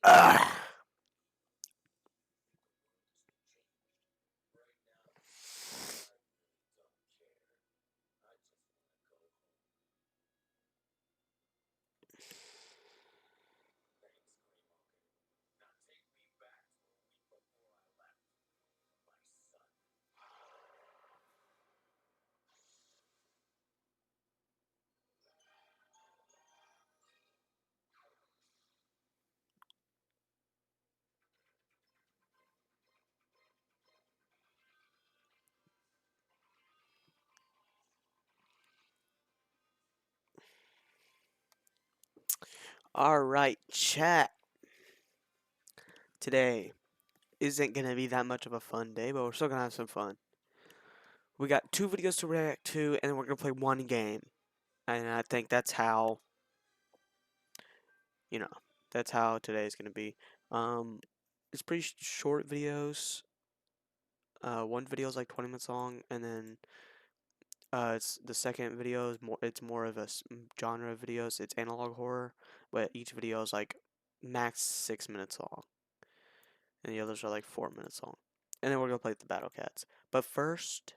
Ugh. All right, chat. Today isn't gonna be that much of a fun day, but we're still gonna have some fun. We got 2 videos to react to, and we're gonna play one game. And I think that's how, you know, that's how today is gonna be. Um, it's pretty short videos. One video is like 20 minutes long, and then it's the second video is more. It's more of a genre of videos. It's analog horror, but each video is like max 6 minutes long, and the others are like 4 minutes long. And then we're gonna play the Battle Cats. But first,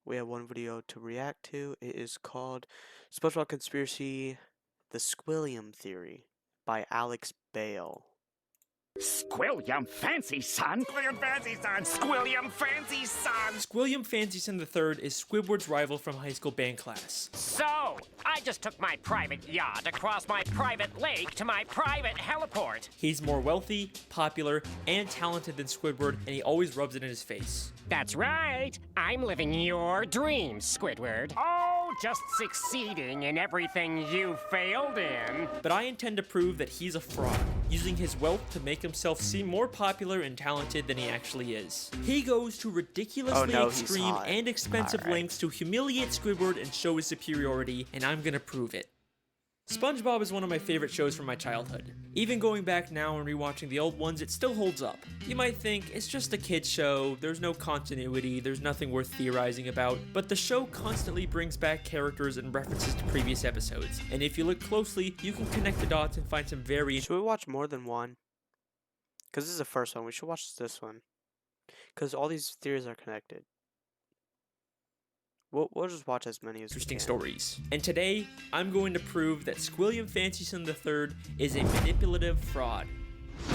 we have one video to react to. It is called SpongeBob Conspiracy: The Squilliam Theory by Alex Bale. Squilliam Fancy Son? Squilliam Fancy Son! Squilliam Fancy Son! Squilliam Fancyson III is Squidward's rival from high school band class. So, I just took my private yacht across my private lake to my private heliport. He's more wealthy, popular, and talented than Squidward, and he always rubs it in his face. That's right. I'm living your dreams, Squidward. Oh, just succeeding in everything you failed in. But I intend to prove that he's a fraud, using his wealth to make himself seem more popular and talented than he actually is. He goes to ridiculously extreme and expensive lengths to humiliate Squidward and show his superiority, and I'm gonna prove it. SpongeBob is one of my favorite shows from my childhood. Even going back now and rewatching the old ones, it still holds up. You might think, it's just a kid's show, there's no continuity, there's nothing worth theorizing about, but the show constantly brings back characters and references to previous episodes, and if you look closely, you can connect the dots and find some very... Should we watch more than one? Because this is the first one, we should watch this one. Because all these theories are connected. We'll just watch as many as interesting we can. stories. And today, I'm going to prove that Squilliam Fancyson III is a manipulative fraud.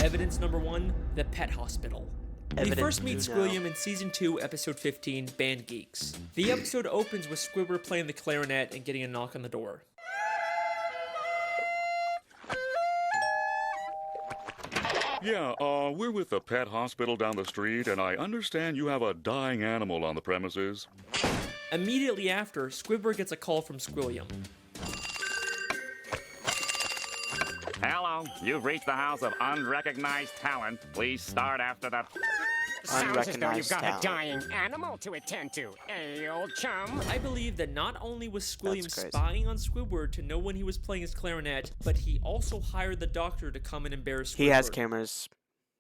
Evidence number 1, the pet hospital. We first meet Squilliam in Season 2, Episode 15, Band Geeks. The episode opens with Squidward playing the clarinet and getting a knock on the door. Yeah, we're with the pet hospital down the street, and I understand you have a dying animal on the premises. Immediately after, Squidward gets a call from Squilliam. Hello, you've reached the house of unrecognized talent. Please start after the... Sounds as though you've got a dying animal to attend to, eh, old chum? I believe that not only was Squilliam spying on Squidward to know when he was playing his clarinet, but he also hired the doctor to come and embarrass Squidward. He has cameras.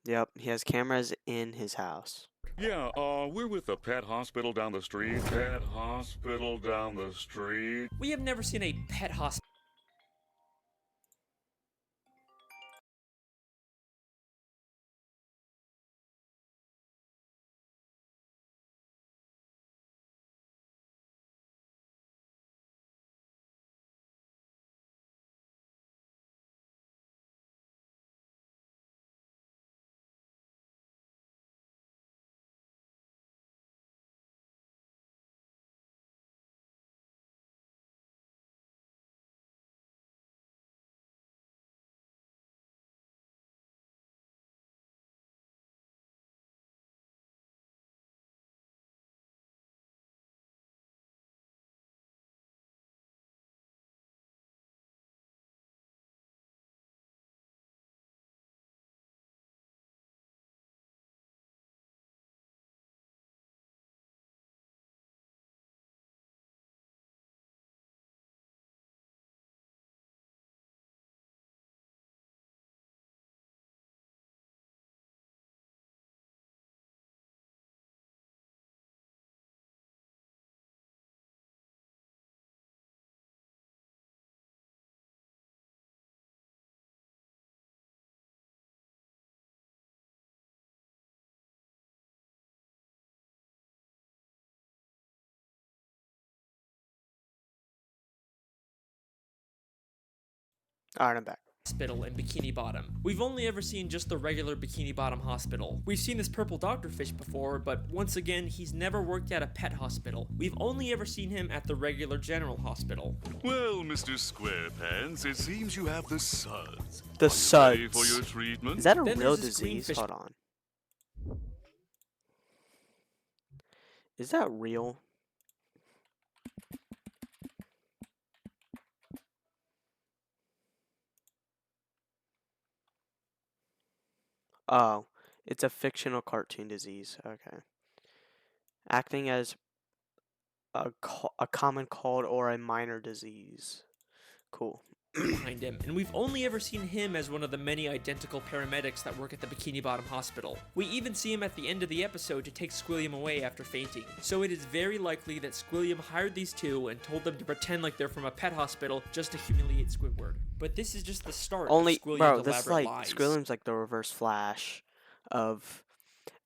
Yep, he has cameras in his house. Yeah, we're with the pet hospital down the street. Pet hospital down the street. We have never seen a pet hospital. Alright, I'm back. Hospital in Bikini Bottom. We've only ever seen just the regular Bikini Bottom hospital. We've seen this purple doctor fish before, but once again, he's never worked at a pet hospital. We've only ever seen him at the regular general hospital. Well, Mr. SquarePants, it seems you have the suds. The Are you ready suds. for your treatment? Is that a Then real there's this green disease? fish- Hold on. Is that real? Oh, it's a fictional cartoon disease. Okay. Acting as a common cold or a minor disease. Cool. Behind him, and we've only ever seen him as one of the many identical paramedics that work at the Bikini Bottom Hospital. We even see him at the end of the episode to take Squilliam away after fainting. So it is very likely that Squilliam hired these two and told them to pretend like they're from a pet hospital just to humiliate Squidward. But this is just the start Only, of Squilliam's bro, elaborate this is like lies. Squilliam's like the reverse Flash of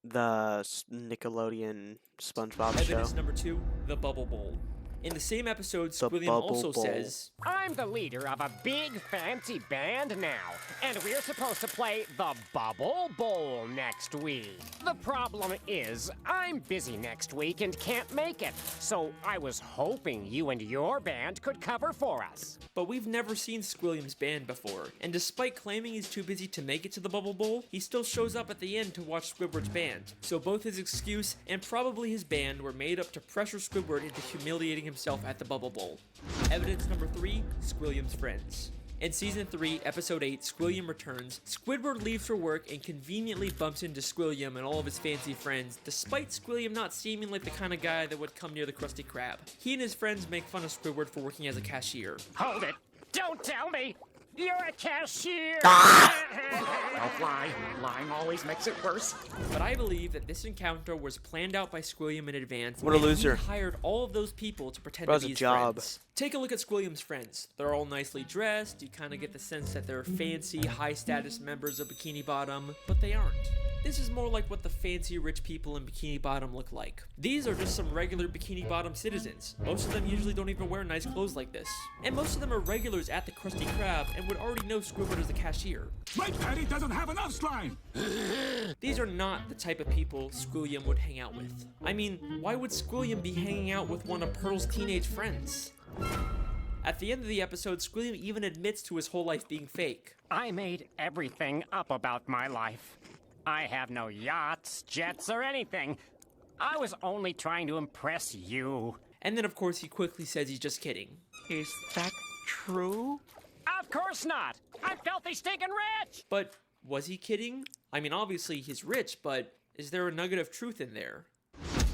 the Nickelodeon SpongeBob Evidence show. number 2, the Bubble Bowl. In the same episode, The Squilliam Bubble also Bowl. says, I'm the leader of a big fancy band now, and we're supposed to play the Bubble Bowl next week. The problem is, I'm busy next week and can't make it, so I was hoping you and your band could cover for us. but we've never seen Squilliam's band before, and despite claiming he's too busy to make it to the Bubble Bowl, he still shows up at the end to watch Squidward's band. So both his excuse and probably his band were made up to pressure Squidward into humiliating himself at the Bubble Bowl. Evidence number 3, Squilliam's friends. In Season 3, Episode 8, Squilliam returns. Squidward leaves for work and conveniently bumps into Squilliam and all of his fancy friends, despite Squilliam not seeming like the kind of guy that would come near the Krusty Krab. He and his friends make fun of Squidward for working as a cashier. Hold it! Don't tell me! You're a cashier! Don't lie. Lying always makes it worse. But I believe that this encounter was planned out by Squilliam in advance. What a and he loser. hired all of those people to pretend Bro, to it's be a his job. friends. Take a look at Squilliam's friends. They're all nicely dressed. You kind of get the sense that they're fancy, high-status members of Bikini Bottom, but they aren't. This is more like what the fancy rich people in Bikini Bottom look like. These are just some regular Bikini Bottom citizens. Most of them usually don't even wear nice clothes like this. And most of them are regulars at the Krusty Krab and would already know Squidward as the cashier. My daddy doesn't have enough slime! These are not the type of people Squilliam would hang out with. I mean, why would Squilliam be hanging out with one of Pearl's teenage friends? At the end of the episode, Squilliam even admits to his whole life being fake. I made everything up about my life. I have no yachts, jets, or anything. I was only trying to impress you. And then, of course, he quickly says he's just kidding. Is that true? Of course not! I'm filthy stinking rich! But was he kidding? I mean, obviously he's rich, but is there a nugget of truth in there?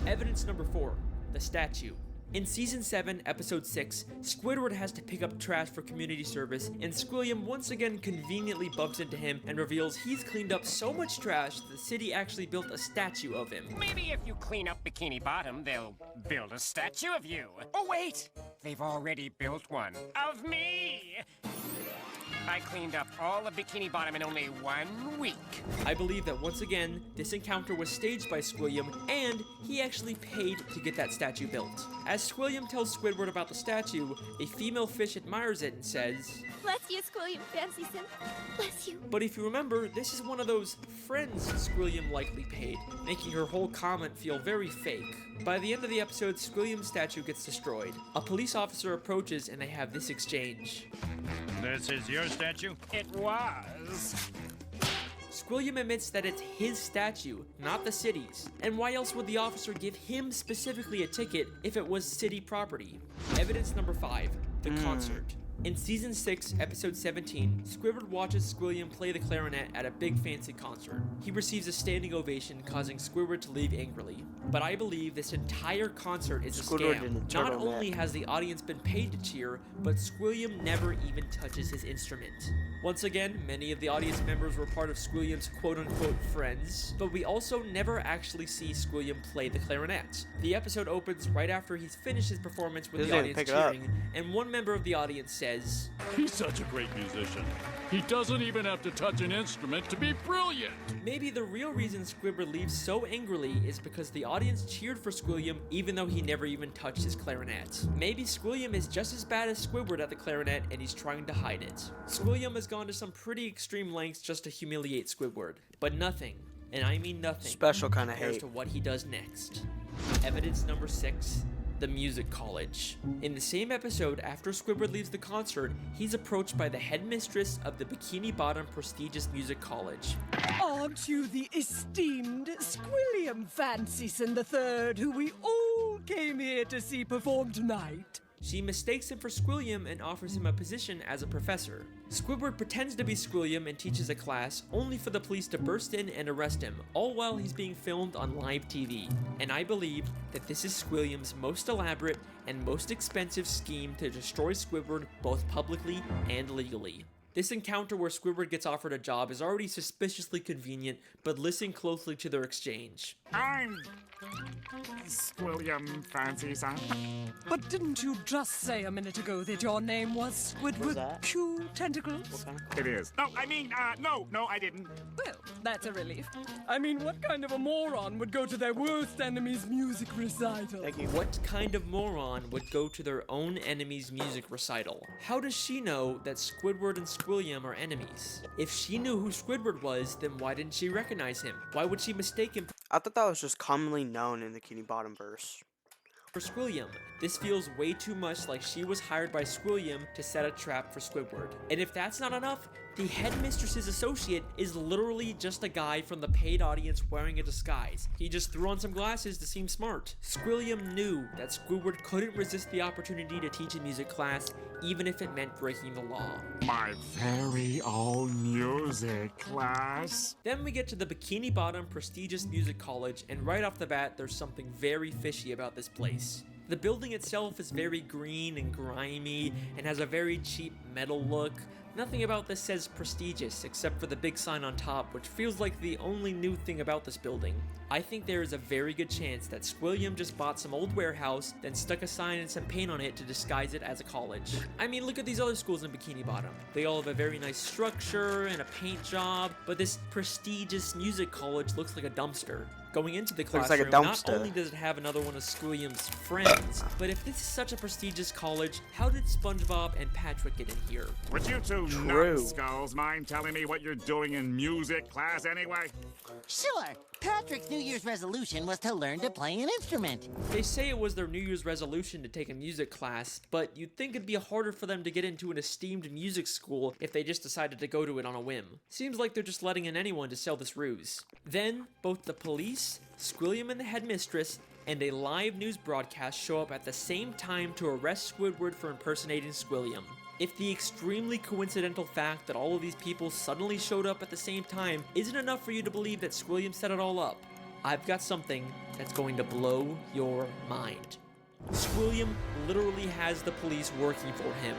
Evidence number 4, the statue. In Season 7, Episode 6, Squidward has to pick up trash for community service, and Squilliam once again conveniently bumps into him and reveals he's cleaned up so much trash that the city actually built a statue of him. Maybe if you clean up Bikini Bottom, they'll build a statue of you. Oh, wait! They've already built one. Of me! I cleaned up all of Bikini Bottom in only 1 week. I believe that once again, this encounter was staged by Squilliam, and he actually paid to get that statue built. As Squilliam tells Squidward about the statue, a female fish admires it and says, Bless you, Squilliam Fancy Sim. Bless you. but if you remember, this is one of those friends Squilliam likely paid, making her whole comment feel very fake. By the end of the episode, Squilliam's statue gets destroyed. A police officer approaches and they have this exchange. This is your statue? It was. Squilliam admits that it's his statue, not the city's. And why else would the officer give him specifically a ticket if it was city property? Evidence number 5, the concert. In Season 6, Episode 17, Squidward watches Squilliam play the clarinet at a big fancy concert. He receives a standing ovation, causing Squidward to leave angrily. But I believe this entire concert is a Squidward in a scam. Not turtleneck. only has the audience been paid to cheer, but Squilliam never even touches his instrument. Once again, many of the audience members were part of Squilliam's quote-unquote friends, but we also never actually see Squilliam play the clarinet. The episode opens right after he's finished his performance with the Doesn't even audience pick it up. cheering, and one member of the audience said, says, He's such a great musician. He doesn't even have to touch an instrument to be brilliant. maybe the real reason Squidward leaves so angrily is because the audience cheered for Squilliam even though he never even touched his clarinet. Maybe Squilliam is just as bad as Squidward at the clarinet and he's trying to hide it. Squilliam has gone to some pretty extreme lengths just to humiliate Squidward, but nothing, and I mean nothing, Special kind of compares hate. to what he does next. Evidence number 6. The Music College. In the same episode, after Squidward leaves the concert, he's approached by the headmistress of the Bikini Bottom prestigious music college. Aren't you the esteemed Squilliam Fancyson III, who we all came here to see perform tonight? She mistakes him for Squilliam and offers him a position as a professor. Squidward pretends to be Squilliam and teaches a class, only for the police to burst in and arrest him, all while he's being filmed on live TV. And I believe that this is Squilliam's most elaborate and most expensive scheme to destroy Squidward both publicly and legally. This encounter where Squidward gets offered a job is already suspiciously convenient, but listen closely to their exchange. I'm Squilliam Fancyson. But didn't you just say a minute ago that your name was Squidward that? Q Tentacles? It is. No, I mean, no, I didn't. Well, that's a relief. I mean, what kind of a moron would go to their worst enemy's music recital? Thank you. What kind of moron would go to their own enemy's music recital? How does she know that Squidward and Squilliam are enemies? If she knew who Squidward was, then why didn't she recognize him? Why would she mistake him I thought that was just commonly known in the Bikini Bottom verse. for Squilliam? This feels way too much like she was hired by Squilliam to set a trap for Squidward. And if that's not enough, the headmistress's associate is literally just a guy from the paid audience wearing a disguise. He just threw on some glasses to seem smart. Squilliam knew that Squidward couldn't resist the opportunity to teach a music class, even if it meant breaking the law. My very own music class. Then we get to the Bikini Bottom prestigious music college, and right off the bat, there's something very fishy about this place. The building itself is very green and grimy and has a very cheap metal look. Nothing about this says prestigious except for the big sign on top, which feels like the only new thing about this building. I think there is a very good chance that Squilliam just bought some old warehouse, then stuck a sign and some paint on it to disguise it as a college. I mean, look at these other schools in Bikini Bottom. They all have a very nice structure and a paint job, but this prestigious music college looks like a dumpster. Going into the Looks like a classroom, not dumpster. only does it have another one of Squilliam's friends, but if this is such a prestigious college, how did SpongeBob and Patrick get in here? Would you two True. numbskulls mind telling me what you're doing in music class anyway? Sure. Patrick's New Year's resolution was to learn to play an instrument. They say it was their New Year's resolution to take a music class, but you'd think it'd be harder for them to get into an esteemed music school if they just decided to go to it on a whim. Seems like they're just letting in anyone to sell this ruse. Then, both the police, Squilliam and the headmistress, and a live news broadcast show up at the same time to arrest Squidward for impersonating Squilliam. If the extremely coincidental fact that all of these people suddenly showed up at the same time isn't enough for you to believe that Squilliam set it all up, I've got something that's going to blow your mind. Squilliam literally has the police working for him.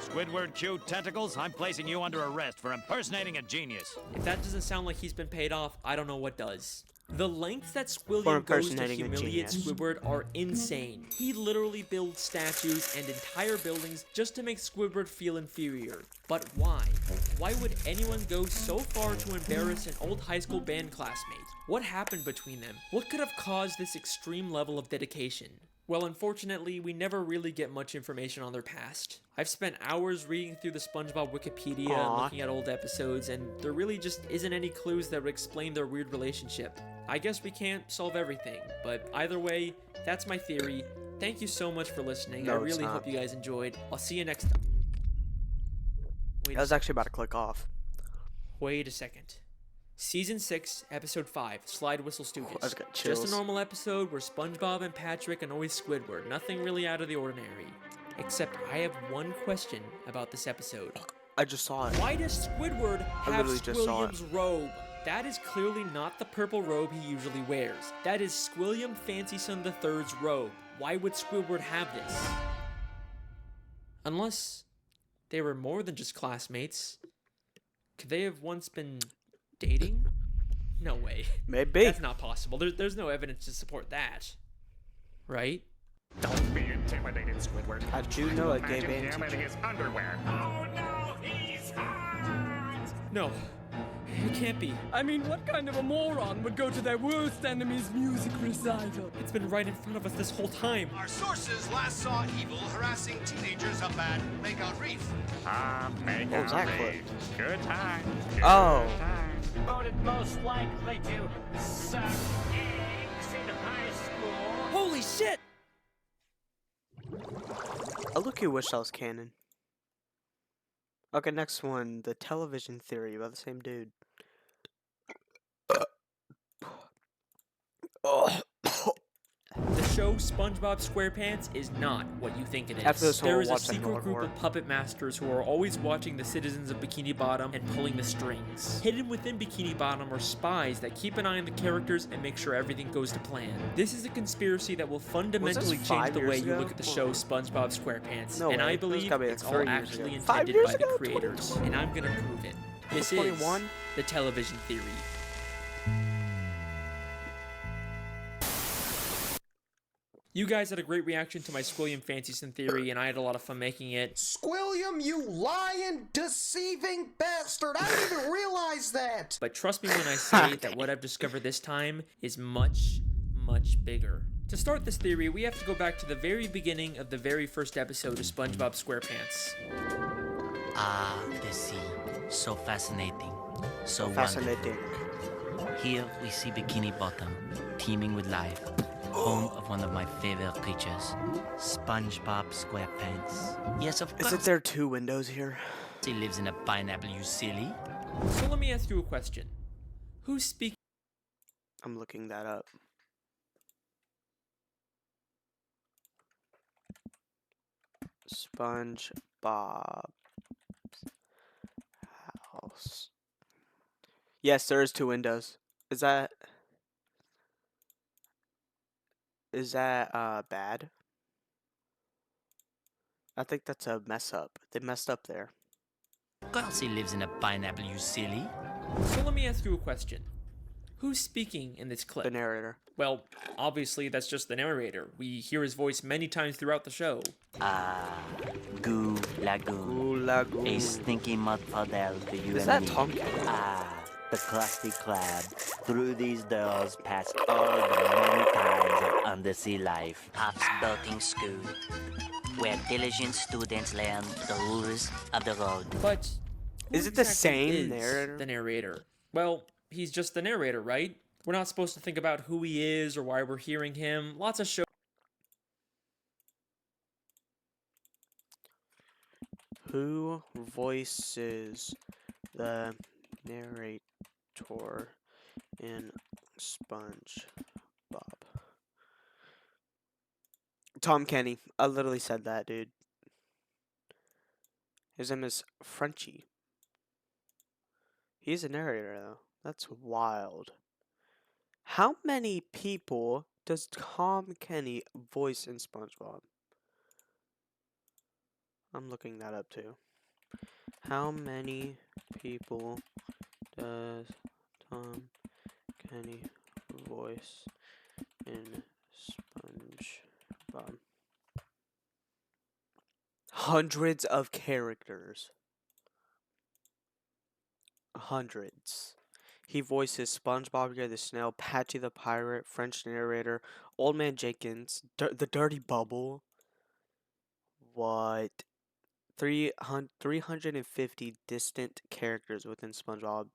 Squidward Q Tentacles, I'm placing you under arrest for impersonating a genius. If that doesn't sound like he's been paid off, I don't know what does. The lengths that For Squilliam goes to impersonating a humiliate genius. Squidward are insane. He literally builds statues and entire buildings just to make Squidward feel inferior. But why? Why would anyone go so far to embarrass an old high school band classmate? What happened between them? What could have caused this extreme level of dedication? Well, unfortunately, we never really get much information on their past. I've spent hours reading through the SpongeBob Wikipedia and looking at old episodes, and there really just isn't any clues that would explain their weird relationship. I guess we can't solve everything, but either way, that's my theory. Thank you so much for listening. No, I it's really not. hope you guys enjoyed. I'll see you next time. I was actually about to click off. Wait a second. Season 6, Episode 5, Slide Whistle I Stooges. just got Just a chills. normal episode where SpongeBob and Patrick annoy Squidward. Nothing really out of the ordinary. Except I have one question about this episode. I just saw it. Why does Squidward have literally just saw it. Squilliam's robe? That is clearly not the purple robe he usually wears. That is Squilliam Fancyson III's robe. Why would Squidward have this? Unless they were more than just classmates. Could they have once been dating? No way. Maybe. That's not possible. There's no evidence to support that. Right? Don't be intimidated, Squidward. I do know a gay Imagine band him in teacher. his underwear. Oh no, he's hot! No, it can't be. I mean, what kind of a moron would go to their worst enemy's music recital? It's been right in front of us this whole time. Our sources last saw Evil harassing teenagers up at Makeout Reef. Make What was that out clip? rage. Good time. Oh. Voted most likely to suck eggs in high school. Holy shit! I look who wish I was canon. Okay, next one, the television theory by the same dude. The show SpongeBob SquarePants is not what you think it is. After this one, There we'll is a watch that secret more and group more. of puppet masters who are always watching the citizens of Bikini Bottom and pulling the strings. Hidden within Bikini Bottom are spies that keep an eye on the characters and make sure everything goes to plan. This is a conspiracy that will fundamentally change 5 the years way you ago? look at the show SpongeBob SquarePants. No and way. I This believe gotta be like it's all 30 years actually ago. 5 intended years by the ago? creators. And I'm gonna prove it. This 21? is the television theory. You guys had a great reaction to my Squilliam Fancyson theory, and I had a lot of fun making it. Squilliam, you lying, deceiving bastard! I didn't even realize that! But trust me when I say that what I've discovered this time is much, much bigger. To start this theory, we have to go back to the very beginning of the very first episode of SpongeBob SquarePants. Ah, the sea. So fascinating. So wonderful. Fascinating. Here we see Bikini Bottom, teeming with life. Home of one of my favorite creatures, SpongeBob SquarePants. Yes, of course. Isn't there 2 windows here? He lives in a pineapple, you silly. So let me ask you a question. Who's speaking? I'm looking that up. SpongeBob's house. Yes, there is 2 windows. Is that bad? I think that's a mess up. They messed up there. Of course he lives in a pineapple, you silly. So let me ask you a question. Who's speaking in this clip? The narrator. Well, obviously that's just the narrator. We hear his voice many times throughout the show. Ah, Goo Lagoon. Lagoon. A stinky mud puddle to you Is and that me. Tom Kenny? Ah, the Krusty Krab. Through these doors past all the many times of undersea life. Pop's boating school, where diligent students learn the rules of the road. But who Is it the exactly same is narrator? The narrator. Well, he's just the narrator, right? We're not supposed to think about who he is or why we're hearing him. Lots of shows. Who voices the narrator in SpongeBob? Tom Kenny. I literally said that, dude. His name is Frenchie. He's a narrator, though. That's wild. How many people does Tom Kenny voice in SpongeBob? I'm looking that up too. How many people does Tom Kenny voice in SpongeBob? Hundreds of characters. Hundreds. He voices SpongeBob, Gary the Snail, Patchy the Pirate, French narrator, Old Man Jenkins, the Dirty Bubble. What? 350 distant characters within SpongeBob,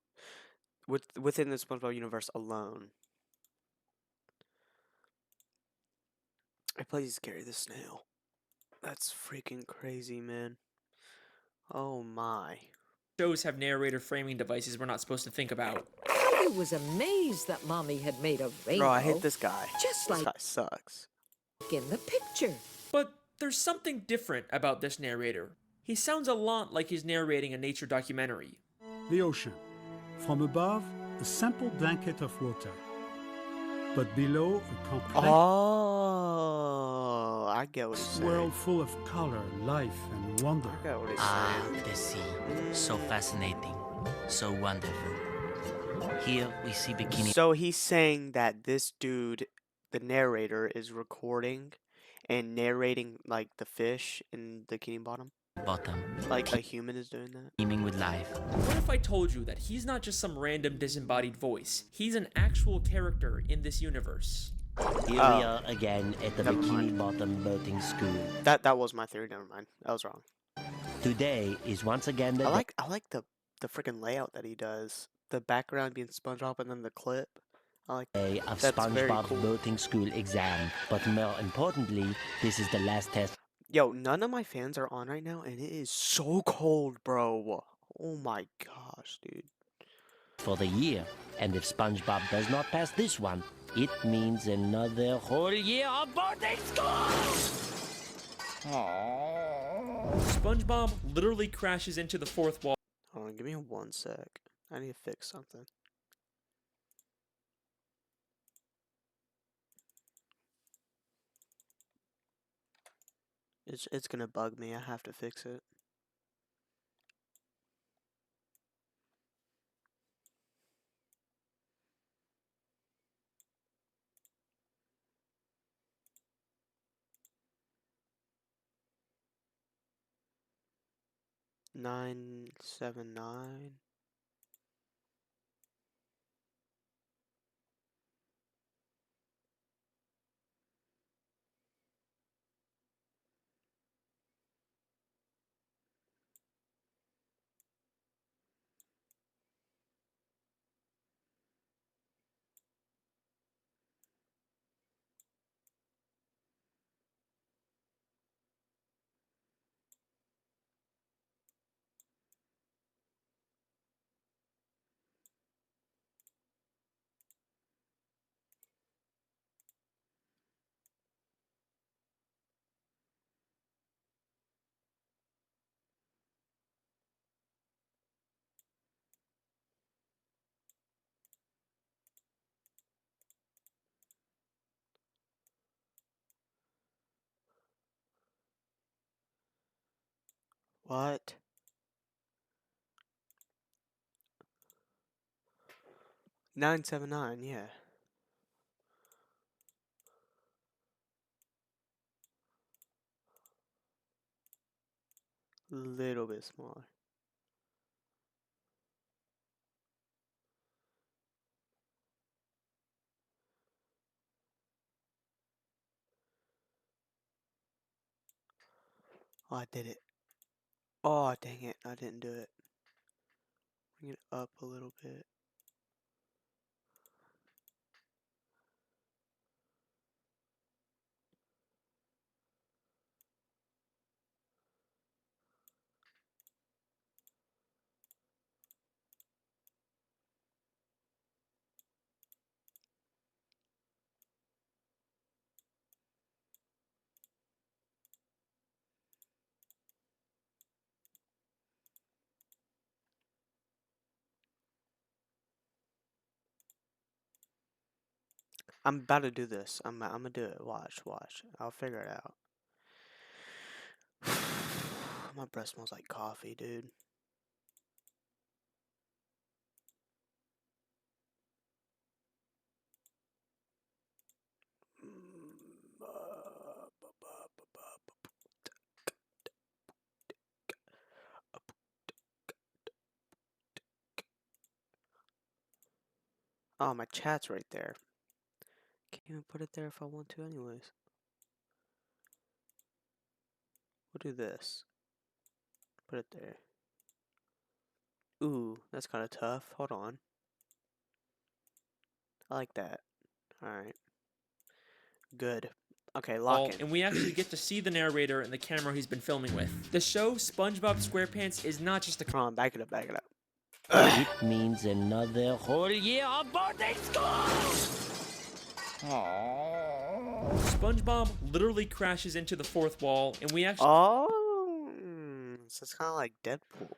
within the SpongeBob universe alone. I plays Gary the Snail. That's freaking crazy, man. Oh my. Shows have narrator framing devices we're not supposed to think about. I was amazed that Mommy had made a rainbow. Bro, I hate this guy. Just This like guy sucks. in the picture. But there's something different about this narrator. He sounds a lot like he's narrating a nature documentary. The ocean. From above, a simple blanket of water. But below, a complex Oh, I get what he's saying. world full of color, life, and wonder. I get what he's Ah, saying. the sea. So fascinating. So wonderful. Here we see Bikini. So he's saying that this dude, the narrator, is recording and narrating like the fish in Bikini Bottom. Like a human is doing that. Teeming with life. What if I told you that he's not just some random disembodied voice? He's an actual character in this universe. Here we are again at the Bikini Bottom boating school. That was my theory. Never mind. I was wrong. Today is once again the I like the freaking layout that he does. The background being SpongeBob and then the clip. I like day of that's SpongeBob's cool. boating school exam. But more importantly, this is the last test. Yo, none of my fans are on right now, and it is so cold, bro. Oh my gosh, dude. For the year. And if SpongeBob does not pass this one, it means another whole year of boating school! SpongeBob literally crashes into the fourth wall. Hold on, give me 1 sec. I need to fix something. It's gonna bug me. I have to fix it. Nine 7 9. What? 979, yeah. Little bit smaller. Oh, I did it. Oh, dang it. I didn't do it. Bring it up a little bit. I'm about to do this. I'm gonna do it. Watch. I'll figure it out. My breath smells like coffee, dude. Oh, my chat's right there. Can't even put it there if I want to anyways. We'll do this. Put it there. Ooh, that's kind of tough. Hold on. I like that. Alright. Good. Okay, lock in. And we actually get to see the narrator and the camera he's been filming with. The show SpongeBob SquarePants is not just a... Come on, back it up. It means another whole year of boating school! SpongeBob literally crashes into the fourth wall, and we actually... Oh, so it's kind of like Deadpool.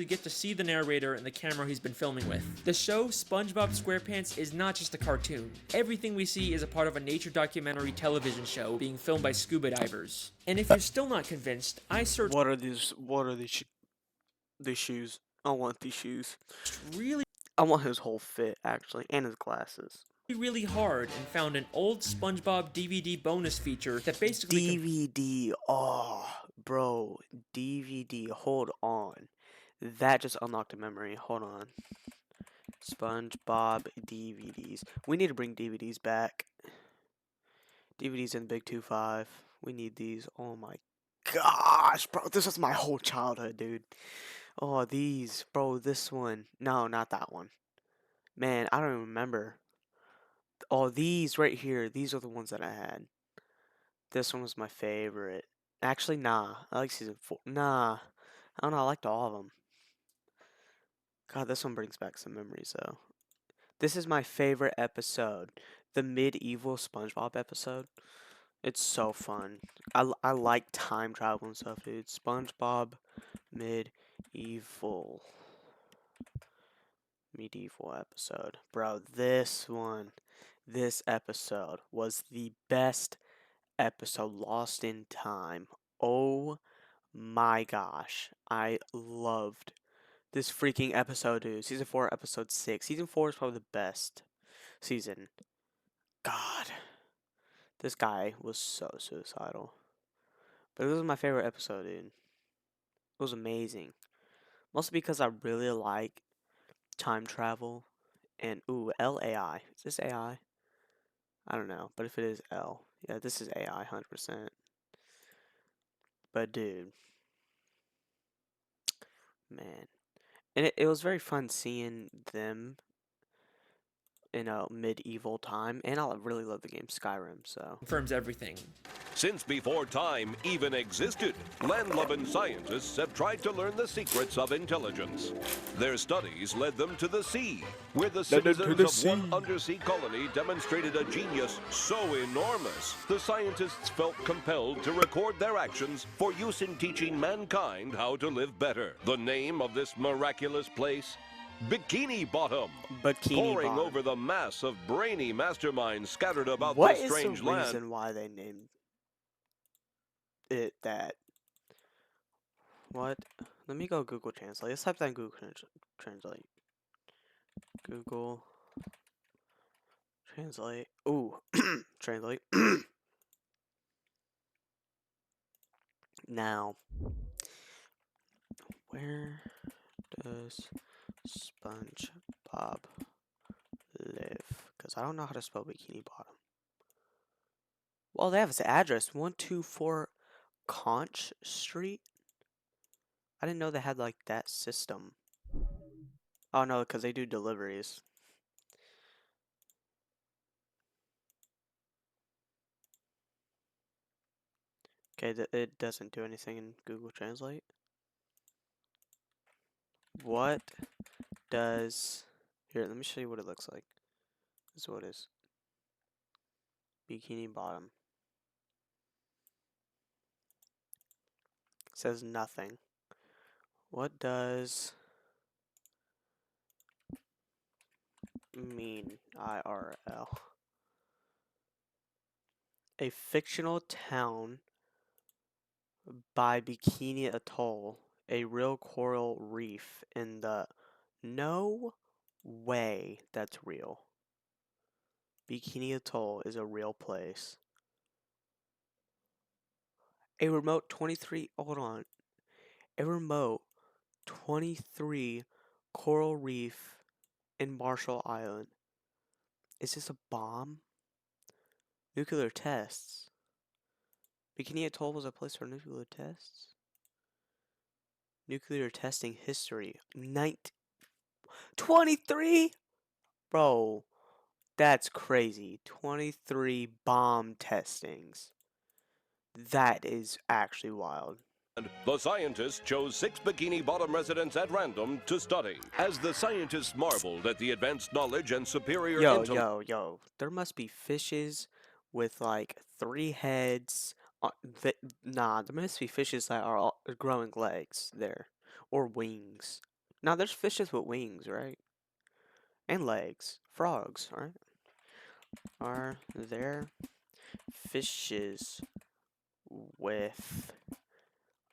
Get to see the narrator and the camera he's been filming with. The show SpongeBob SquarePants is not just a cartoon. Everything we see is a part of a nature documentary television show being filmed by scuba divers. And if you're still not convinced, I searched... What are these shoes? I want these shoes. Really? I want his whole fit, actually, and his glasses. really hard and found an old SpongeBob DVD bonus feature that basically DVD. Oh, bro, DVD. Hold on. That just unlocked a memory. Hold on. SpongeBob DVDs. We need to bring DVDs back. DVDs in the Big 2.5. We need these. Oh my gosh, bro. This was my whole childhood, dude. Oh, these. Bro, this one. No, not that one. Man, I don't even remember. Oh, these right here. These are the ones that I had. This one was my favorite. Actually, nah. I like season 4. Nah. I don't know. I liked all of them. God, this one brings back some memories, though. This is my favorite episode. The medieval SpongeBob episode. It's so fun. I like time travel and stuff, dude. SpongeBob medieval episode. Bro, this episode was the best episode. Lost in Time. Oh my gosh. I loved this freaking episode, dude. Season 4, episode 6. Season 4 is probably the best season. God. This guy was so suicidal. But it was my favorite episode, dude. It was amazing. Mostly because I really like time travel. And, ooh, LAI. Is this AI? I don't know. But if it is L. Yeah, this is AI, 100%. But, dude. Man. And it was very fun seeing them in a medieval time, and I really love the game Skyrim, so. Confirms everything. Since before time even existed, land-loving scientists have tried to learn the secrets of intelligence. Their studies led them to the sea, where the citizens of one undersea colony demonstrated a genius so enormous, the scientists felt compelled to record their actions for use in teaching mankind how to live better. The name of this miraculous place? Bikini Bottom. Pouring over the mass of brainy masterminds scattered about this strange land. What is the reason why they named it that? What? Let me go Google Translate. Let's type that in Google Translate. Google Translate. Ooh. Translate. Now, where does SpongeBob live? Because I don't know how to spell Bikini Bottom. Well, they have his address, 124 Conch Street. I didn't know they had like that system. Oh no, because they do deliveries. Okay, it doesn't do anything in Google Translate. What does... Here, let me show you what it looks like. This is what it is. Bikini Bottom. It says nothing. What does mean IRL? A fictional town by Bikini Atoll, a real coral reef in the... No way that's real. Bikini Atoll is a real place. A remote 23... Hold on. A remote 23 coral reef in Marshall Island. Is this a bomb? Nuclear tests. Bikini Atoll was a place for nuclear tests? Nuclear testing history. 23? Bro, that's crazy. 23 bomb testings. That is actually wild. The scientists chose 6 Bikini Bottom residents at random to study. As the scientists marveled at the advanced knowledge and superior intellect... Yo. There must be fishes with like 3 heads. Nah, there must be fishes that are growing legs there. Or wings. Nah, there's fishes with wings, right? And legs. Frogs, right? Are there fishes with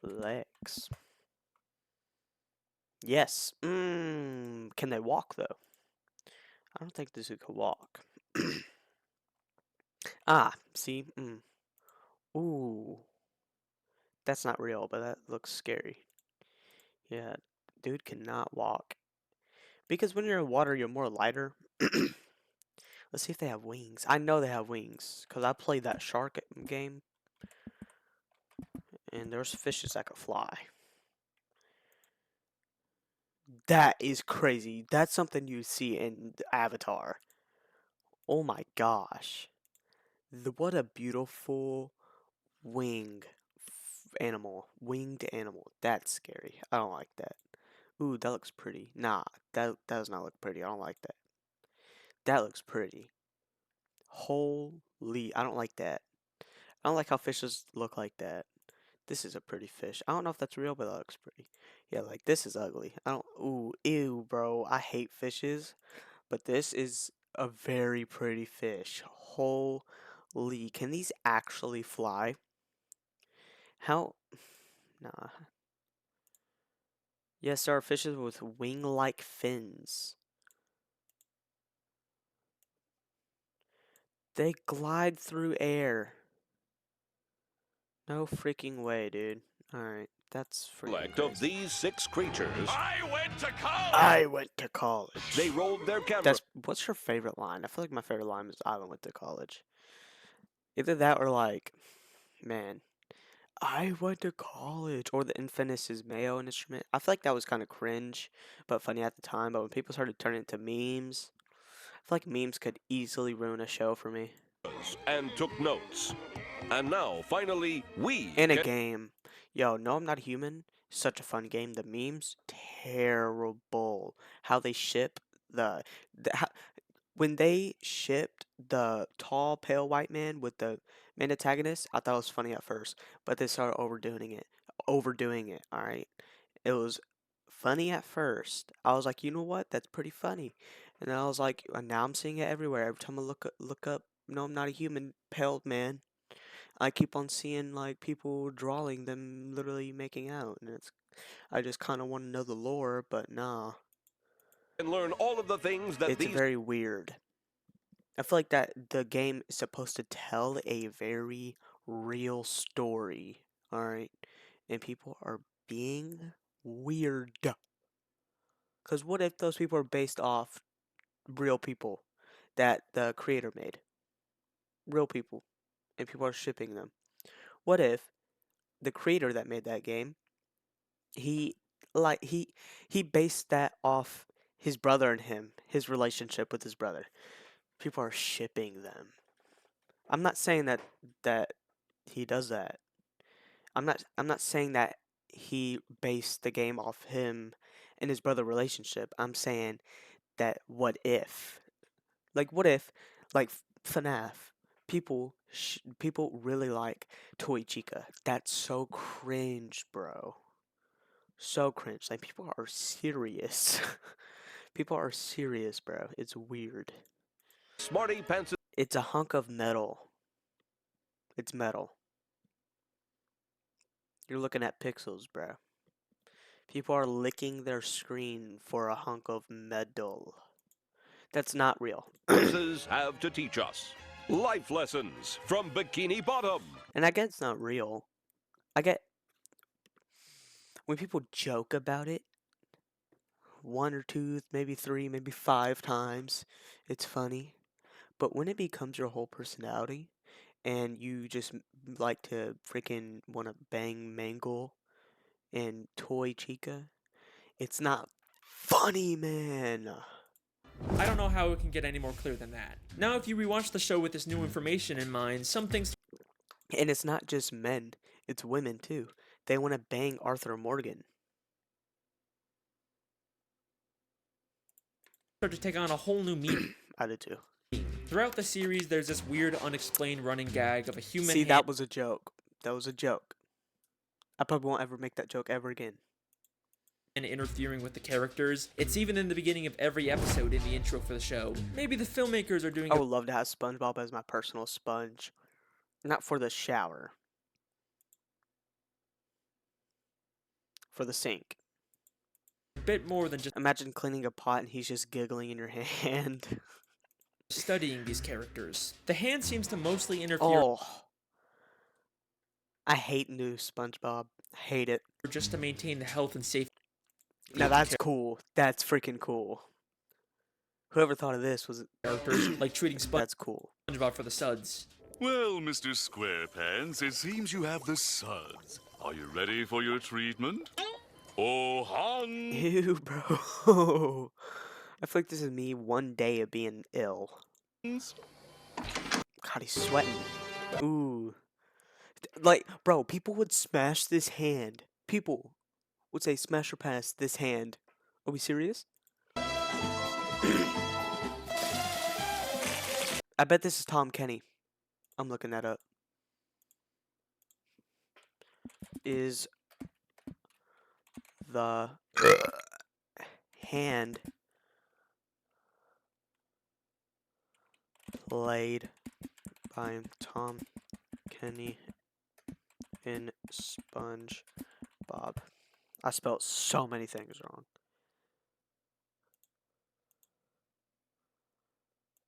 legs? Yes. Can they walk, though? I don't think this could walk. Ah, see? Ooh. That's not real, but that looks scary. Yeah, dude cannot walk. Because when you're in water, you're more lighter. Let's see if they have wings. I know they have wings, because I played that shark game. And there's fishes that could fly. That is crazy. That's something you see in Avatar. Oh my gosh. What a beautiful winged animal. That's scary. I don't like that. Ooh, that looks pretty. Nah, that does not look pretty. I don't like that. That looks pretty. Holy, I don't like that. I don't like how fishes look like that. This is a pretty fish. I don't know if that's real, but that looks pretty. Yeah, like this is ugly. I don't. Ooh, ew, bro. I hate fishes, but this is a very pretty fish. Holy, can these actually fly? How? Nah. Yes, there are fishes with wing-like fins. They glide through air. No freaking way, dude. Alright, that's freaking crazy. Of these 6 creatures, I went to college! I went to college. They rolled their camera. What's your favorite line? I feel like my favorite line is I went to college. Either that or like, man, I went to college. Or the Infinis Mayo instrument. I feel like that was kind of cringe, but funny at the time. But when people started turning it into memes, I feel like memes could easily ruin a show for me. And took notes. And now, finally, we in a game. Yo, No, I'm Not a Human. Such a fun game. The memes, terrible. How they ship when they shipped the tall, pale white man with the main antagonist, I thought it was funny at first, but they started overdoing it. All right. It was funny at first. I was like, you know what? That's pretty funny. And then I was like, now I'm seeing it everywhere. Every time I look up, No, I'm Not a Human, pale man. I keep on seeing like people drawing them literally making out, and I just kind of want to know the lore, but nah. And learn all of the things that it's very weird. I feel like that the game is supposed to tell a very real story, all right, and people are being weird. Cause what if those people are based off real people that the creator made? Real people, and people are shipping them. What if the creator that made that game, he based that off his brother and him, his relationship with his brother. People are shipping them. I'm not saying that he does that. I'm not saying that he based the game off him and his brother relationship. I'm saying that what if like FNAF, people really like Toy Chica. That's so cringe, bro. So cringe. Like, people are serious. People are serious, bro. It's weird. Smarty Pants. It's a hunk of metal. It's metal. You're looking at pixels, bro. People are licking their screen for a hunk of metal. That's not real. Have to teach us life lessons from Bikini Bottom. And I get it's not real. I get when people joke about it 1 or 2, maybe 3, maybe 5 times, it's funny. But when it becomes your whole personality and you just like to freaking want to bang Mangle and Toy Chica, it's not funny, man. I don't know how it can get any more clear than that. Now, if you rewatch the show with this new information in mind, some things... And it's not just men, it's women too. They want to bang Arthur Morgan. Start to take on a whole new meaning. I did too. Throughout the series, there's this weird, unexplained running gag of a human... See, that was a joke. That was a joke. I probably won't ever make that joke ever again. And interfering with the characters. It's even in the beginning of every episode in the intro for the show. Maybe the filmmakers are doing... I would love to have SpongeBob as my personal sponge. Not for the shower. For the sink. A bit more than just... Imagine cleaning a pot and he's just giggling in your hand. studying these characters. The hand seems to mostly interfere. Oh. I hate new SpongeBob. Hate it. Just to maintain the health and safety. Now that's cool. That's freaking cool. Whoever thought of this was characters like treating That's cool. SpongeBob for the suds. Well, Mr. SquarePants, it seems you have the suds. Are you ready for your treatment? Oh, hung! Ew, bro. I feel like this is me one day of being ill. God, he's sweating. Ooh. Like, bro, people would smash this hand. People would say smash or pass this hand. Are we serious? I bet this is Tom Kenny. I'm looking that up. Is the hand played by Tom Kenny in SpongeBob? I spelled so many things wrong.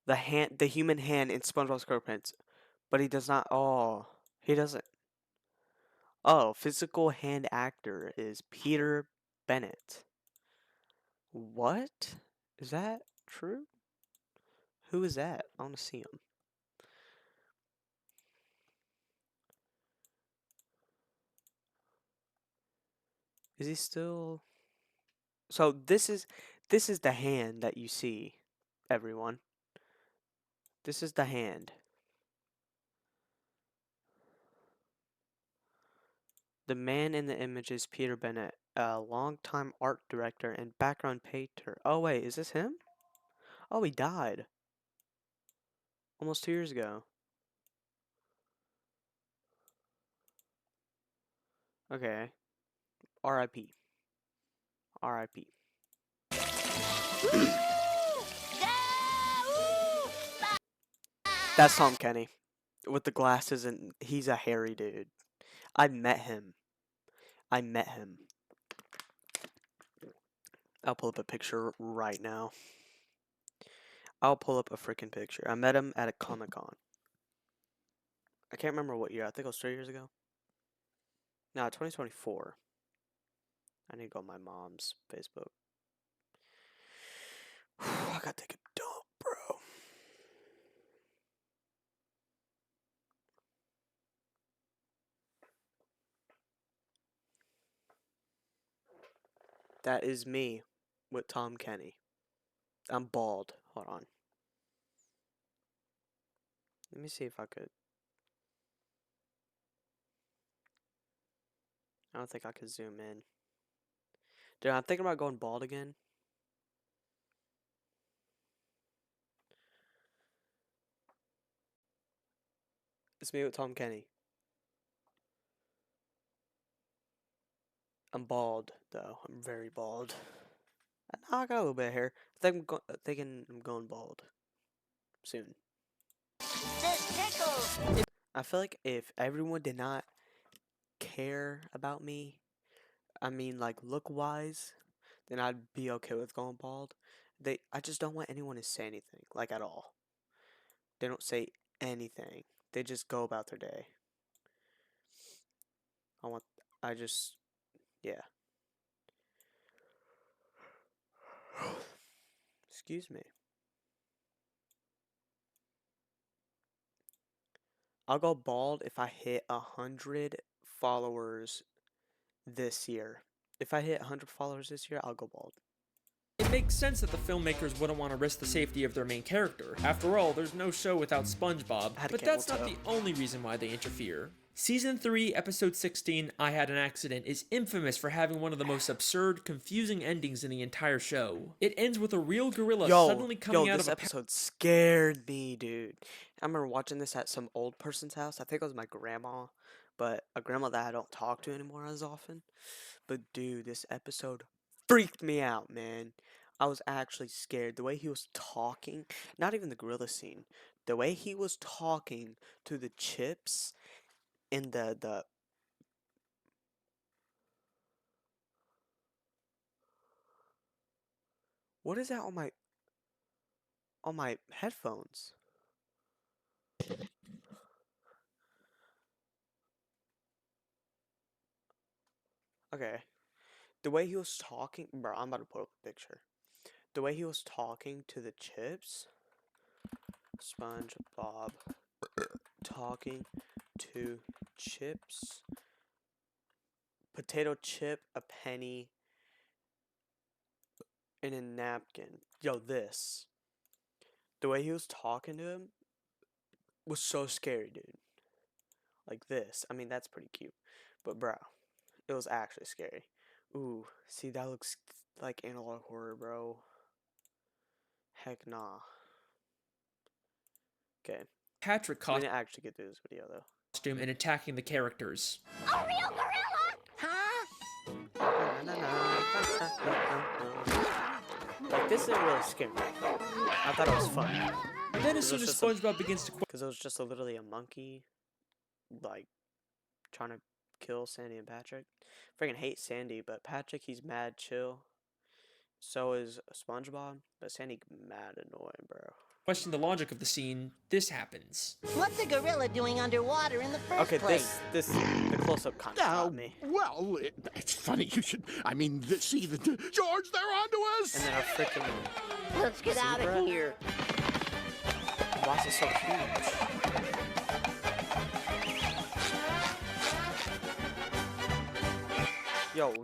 The human hand in SpongeBob SquarePants, but he does not. Oh, he doesn't. Oh, physical hand actor is Peter Bennett. What? Is that true? Who is that? I want to see him. Is he still? So this is the hand that you see, everyone. This is the hand. The man in the image is Peter Bennett, a longtime art director and background painter. Oh wait, is this him? Oh, he died. Almost 2 years ago. Okay. R.I.P. R.I.P. That's Tom Kenny. With the glasses, and he's a hairy dude. I met him. I'll pull up a picture right now. I'll pull up a freaking picture. I met him at a Comic-Con. I can't remember what year. I think it was 3 years ago. No, 2024. I need to go on my mom's Facebook. I gotta take a dump, bro. That is me with Tom Kenny. I'm bald. Hold on. Let me see if I could. I don't think I could zoom in. Dude, I'm thinking about going bald again. It's me with Tom Kenny. I'm bald, though. I'm very bald. I got a little bit of hair. I think thinking I'm going bald soon. I feel like if everyone did not care about me, I mean, like, look-wise, then I'd be okay with going bald. I just don't want anyone to say anything, like, at all. They don't say anything. They just go about their day. Yeah. Excuse me. I'll go bald if I hit 100 followers this year. If I hit 100 followers this year, I'll go bald. It makes sense that the filmmakers wouldn't want to risk the safety of their main character. After all, there's no show without SpongeBob, but that's not the only reason why they interfere. Season 3, Episode 16, I Had an Accident, is infamous for having one of the most absurd, confusing endings in the entire show. It ends with a real gorilla suddenly coming out of a... This episode scared me, dude. I remember watching this at some old person's house. I think it was my grandma, but a grandma that I don't talk to anymore as often. But dude, this episode freaked me out, man. I was actually scared. The way he was talking, not even the gorilla scene, the way he was talking to the chips in the what is that on my on my headphones. Okay. The way he was talking, bro, I'm about to put up a picture. The way he was talking to the chips, SpongeBob talking to chips, potato chip, a penny, and a napkin. Yo, this. The way he was talking to him was so scary, dude. Like this. I mean, that's pretty cute. But, bro, it was actually scary. Ooh, see, that looks like analog horror, bro. Heck nah. Okay. Patrick I'm gonna actually get through this video, though. Costume and attacking the characters. A real gorilla? Like, this didn't really scare me. I thought it was fun. Then as soon as SpongeBob begins to... Because it was just literally a monkey, like, trying to kill Sandy and Patrick. Freaking hate Sandy, but Patrick, he's mad chill. So is SpongeBob, but Sandy mad annoying, bro. Question the logic of the scene, this happens. What's a gorilla doing underwater in the first place? Okay, the close-up kind of got me. Well, it's funny you should... I mean, see, George, they're onto us! And then a freaking... Let's get out of here. Why is it so huge?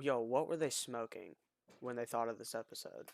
Yo, what were they smoking when they thought of this episode?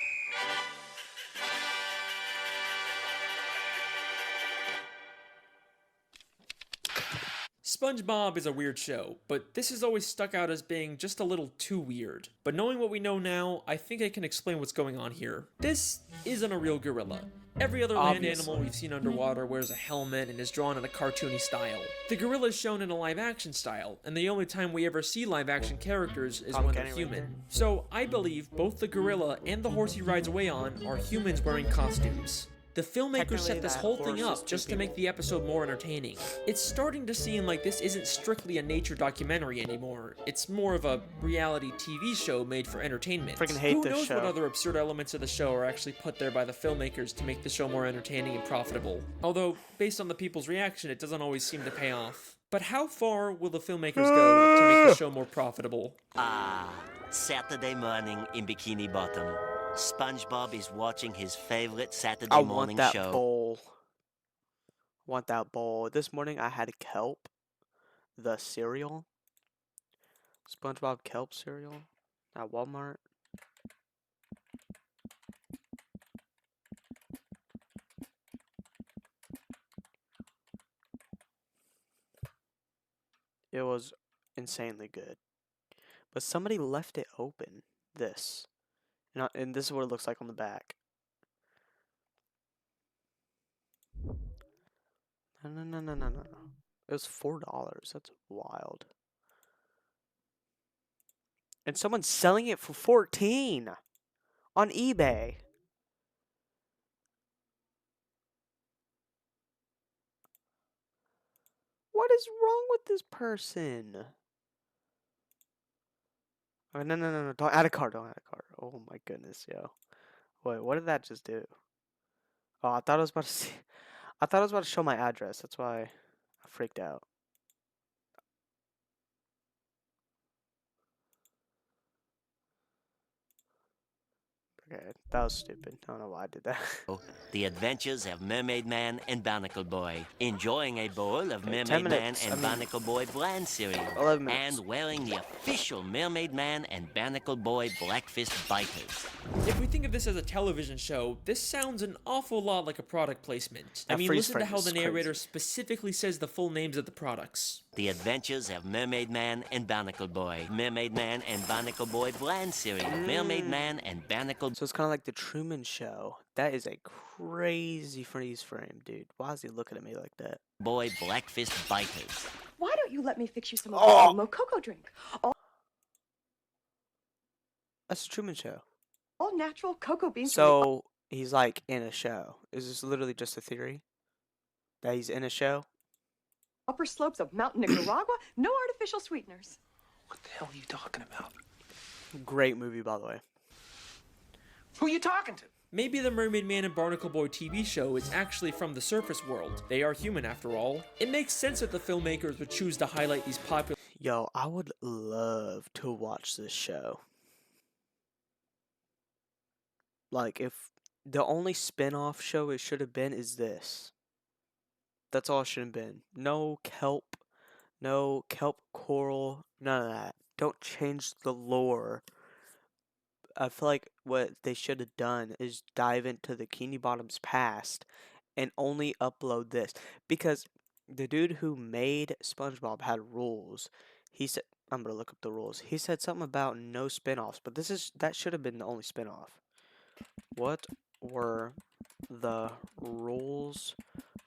SpongeBob is a weird show, but this has always stuck out as being just a little too weird. But knowing what we know now, I think I can explain what's going on here. This isn't a real gorilla. Every other land animal we've seen underwater wears a helmet and is drawn in a cartoony style. The gorilla is shown in a live-action style, and the only time we ever see live-action characters is when they're human. So I believe both the gorilla and the horse he rides away on are humans wearing costumes. The filmmakers set this whole thing up just to make the episode more entertaining. It's starting to seem like this isn't strictly a nature documentary anymore. It's more of a reality TV show made for entertainment. Freaking hate Who this knows show. what other absurd elements of the show are actually put there by the filmmakers to make the show more entertaining and profitable. Although, based on the people's reaction, it doesn't always seem to pay off. But how far will the filmmakers go to make the show more profitable? Saturday morning in Bikini Bottom. SpongeBob is watching his favorite Saturday morning show. I want that bowl. Want that bowl. This morning I had kelp, the cereal. SpongeBob kelp cereal at Walmart. It was insanely good. But somebody left it open. This. And this is what it looks like on the back. No. It was $4. That's wild. And someone's selling it for $14 on eBay. What is wrong with this person? Oh, no. Don't add a card. Oh my goodness, yo. Wait, what did that just do? Oh, I thought I was about to see. I thought I was about to show my address. That's why I freaked out. Okay, that was stupid. I don't know why I did that. The Adventures of Mermaid Man and Barnacle Boy. Enjoying a bowl of Mermaid Man and Barnacle Boy bland cereal. 11 minutes. And wearing the official Mermaid Man and Barnacle Boy Blackfist biters. If we think of this as a television show, this sounds an awful lot like a product placement. I mean, listen to how the narrator specifically says the full names of the products. The Adventures of Mermaid Man and Barnacle Boy. Mermaid Man and Barnacle Boy bland cereal. Mermaid Man and Barnacle... So it's kind of like the Truman Show. That is a crazy freeze frame, dude. Why is he looking at me like that? Boy Blackfist biters. Why don't you let me fix you some of the Mococo drink? That's the Truman Show. All natural cocoa beans. So he's like in a show. Is this literally just a theory? That he's in a show? Upper slopes of Mountain Nicaragua, no artificial sweeteners. What the hell are you talking about? Great movie, by the way. Who are you talking to? Maybe the Mermaid Man and Barnacle Boy TV show is actually from the surface world. They are human after all. It makes sense that the filmmakers would choose to highlight these popular... Yo, I would love to watch this show. Like, if the only spin-off show it should have been is this. That's all it should have been. No kelp coral, none of that. Don't change the lore. I feel like what they should have done is dive into the Bikini Bottom's past and only upload this. Because the dude who made SpongeBob had rules. He said, I'm gonna look up the rules. He said something about no spin-offs, but that should have been the only spin-off. What were the rules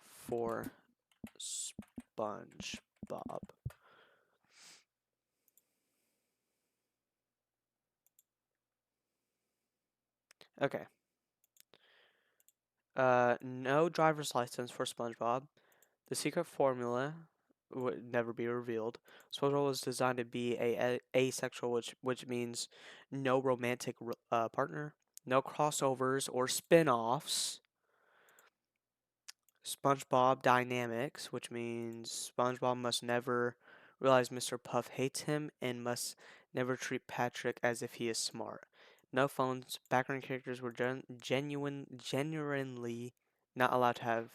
for SpongeBob? Okay. No driver's license for SpongeBob. The secret formula would never be revealed. SpongeBob was designed to be asexual, which means no romantic partner. No crossovers or spin-offs. SpongeBob dynamics, which means SpongeBob must never realize Mr. Puff hates him and must never treat Patrick as if he is smart. No phones. Background characters were genuinely not allowed to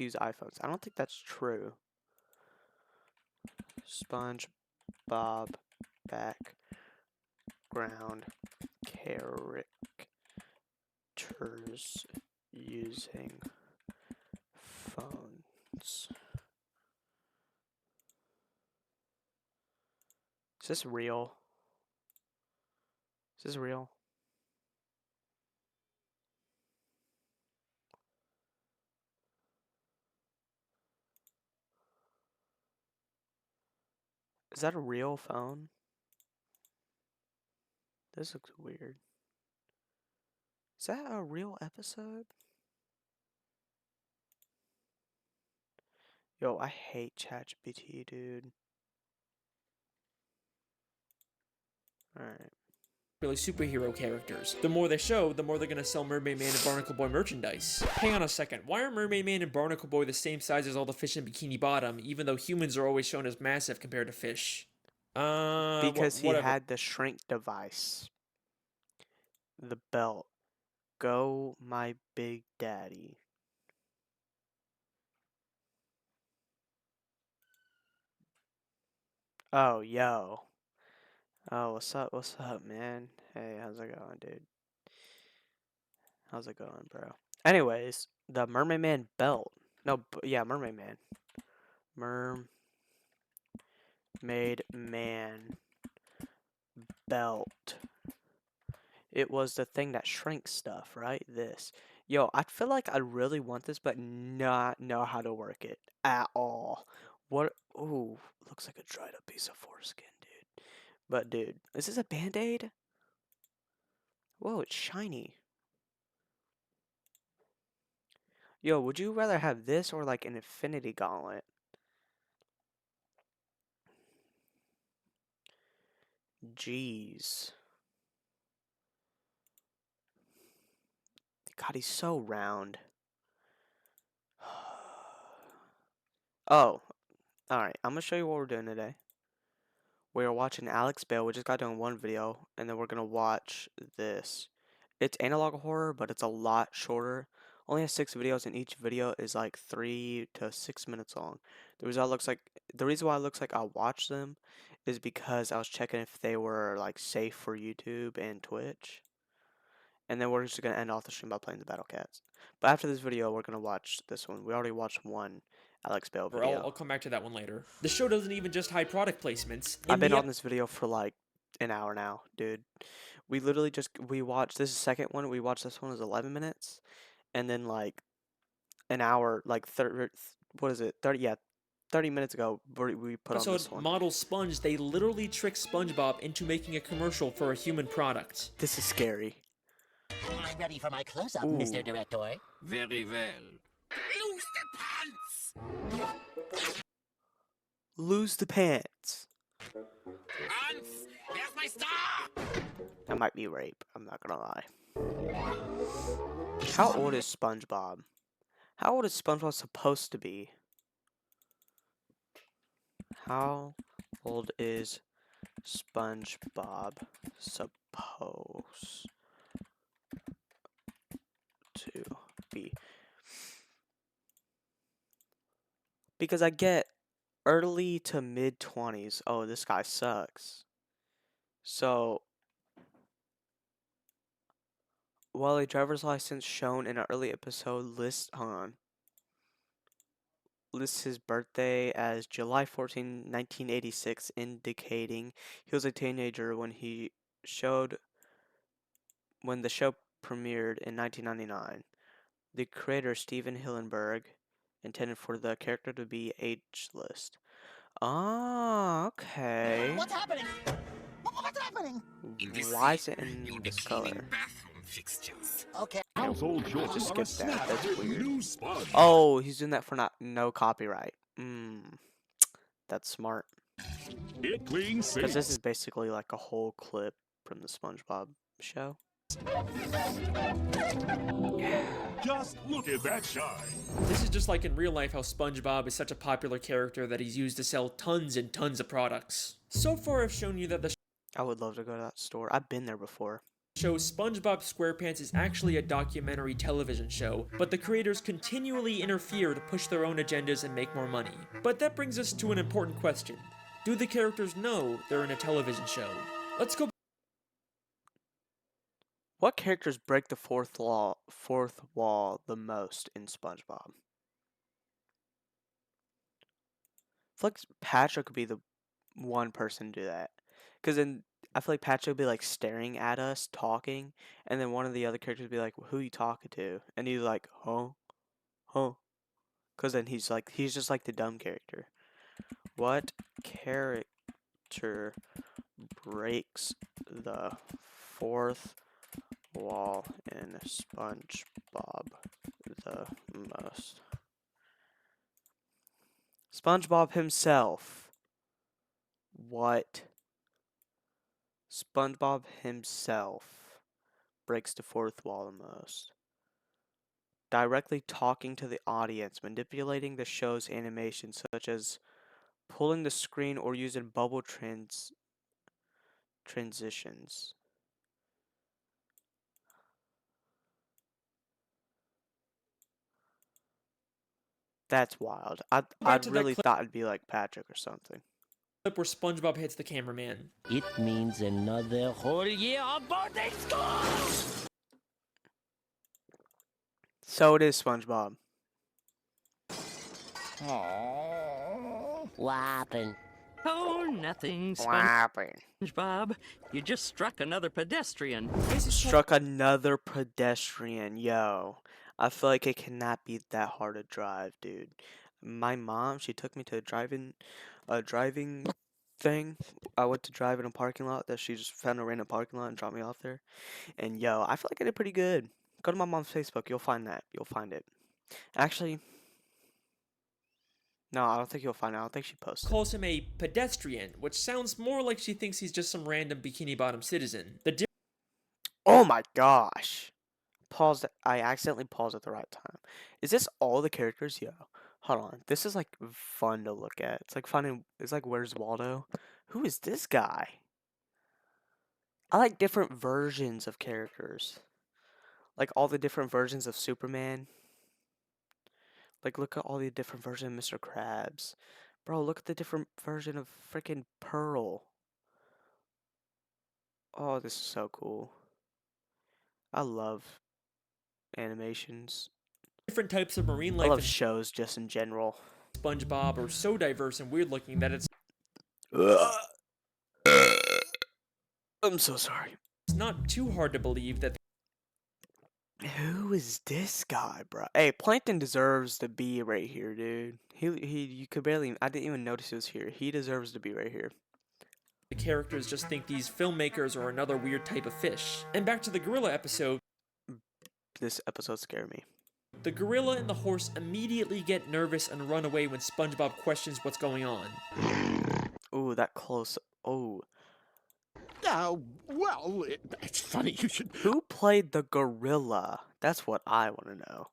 use iPhones. I don't think that's true. SpongeBob background characters using phones. Is this real? Is this real? Is that a real phone? This looks weird. Is that a real episode? Yo, I hate ChatGPT, dude. Alright. Really superhero characters. The more they show, the more they're gonna sell Mermaid Man and Barnacle Boy merchandise. Hang on a second, why are Mermaid Man and Barnacle Boy the same size as all the fish in Bikini Bottom, even though humans are always shown as massive compared to fish? Because he had the shrink device. The belt. Go, my big daddy. Oh, yo. Oh, what's up, man? Hey, how's it going, dude? How's it going, bro? Anyways, the Mermaid Man belt. No, yeah, Mermaid Man. Mermaid Man belt. It was the thing that shrinks stuff, right? This. Yo, I feel like I really want this, but not know how to work it at all. What? Ooh, looks like a dried up piece of foreskin, dude. But, dude, is this a Band-Aid? Whoa, it's shiny. Yo, would you rather have this or like an Infinity Gauntlet? Jeez. God, he's so round. Oh, alright. I'm going to show you what we're doing today. We are watching Alex Bale. We just got done one video, and then we're going to watch this. It's analog horror, but it's a lot shorter. Only has 6 videos, and each video is like 3 to 6 minutes long. The reason why it looks like I watched them is because I was checking if they were like safe for YouTube and Twitch. And then we're just going to end off the stream by playing the Battle Cats. But after this video, we're going to watch this one. We already watched one Alex Bale video. I'll come back to that one later. The show doesn't even just hide product placements. I've been on this video for like an hour now, dude. We literally we watched, this is the second one. We watched this one is 11 minutes. And then like an hour, like 30 minutes ago, we put on this one. Model Sponge, they literally trick SpongeBob into making a commercial for a human product. This is scary. I'm ready for my close-up, Mr. Director. Very well. Lose the pants! Lose the pants. Hans, where's my star? That might be rape, I'm not gonna lie. How old is SpongeBob? How old is SpongeBob supposed to be? How old is SpongeBob supposed to be? Because I get early to mid 20s. Oh, this guy sucks. So, while a driver's license shown in an early episode lists his birthday as July 14, 1986, indicating he was a teenager when the show premiered in 1999. The creator, Steven Hillenburg, intended for the character to be ageless. Ah, okay. What's happening? What's happening? Why is it in this color? Okay. Household chores Just are a skip that. snap That's with weird. new Sponge. Oh, he's doing that for no copyright. That's smart. It cleans Because this sinks. is basically like a whole clip from the SpongeBob show. Just look at that shine. This is just like in real life how SpongeBob is such a popular character that he's used to sell tons and tons of products. So far I've shown you that the I would love to go to that store. I've been there before. show SpongeBob SquarePants is actually a documentary television show, but the creators continually interfere to push their own agendas and make more money. But that brings us to an important question. Do the characters know they're in a television show? Let's go. What characters break the fourth wall the most in SpongeBob? I feel like Patrick could be the one person to do that. Because then I feel like Patrick would be like staring at us, talking, and then one of the other characters would be like, "Who you talking to?" And he's like, "Huh? Huh?" Because then he's just like the dumb character. What character breaks the fourth wall in SpongeBob the most? SpongeBob himself. What? SpongeBob himself breaks the fourth wall the most. Directly talking to the audience, manipulating the show's animation, such as pulling the screen or using bubble transitions. That's wild. I'd really thought it'd be like Patrick or something. Where SpongeBob hits the cameraman. It means another whole year of boarding school! So it is SpongeBob. What happened? Oh, nothing, What happened? SpongeBob. You just struck another pedestrian. Struck another pedestrian, yo. I feel like it cannot be that hard to drive, dude. My mom, she took me to a driving thing. I went to drive in a parking lot that she just found a random parking lot and dropped me off there. And yo, I feel like I did pretty good. Go to my mom's Facebook, you'll find that. You'll find it. Actually, no, I don't think you'll find it. I don't think she posted. Calls him a pedestrian, which sounds more like she thinks he's just some random Bikini Bottom citizen. Oh my gosh. Paused. I accidentally paused at the right time. Is this all the characters? Yo, hold on. This is like fun to look at. It's like finding. It's like Where's Waldo? Who is this guy? I like different versions of characters. Like all the different versions of Superman. Like look at all the different versions of Mr. Krabs. Bro, look at the different version of freaking Pearl. Oh, this is so cool. I love animations. Different types of marine I life love and shows just in general. SpongeBob are so diverse and weird looking that it's I'm so sorry. It's not too hard to believe that. Who is this guy, bro? Hey, Plankton deserves to be right here, dude. You could barely. I didn't even notice he was here. He deserves to be right here. The characters just think these filmmakers are another weird type of fish. And back to the gorilla episode. This episode scared me. The gorilla and the horse immediately get nervous and run away when SpongeBob questions what's going on. Ooh, that close. Oh. Well, it's funny you should... Who played the gorilla? That's what I want to know.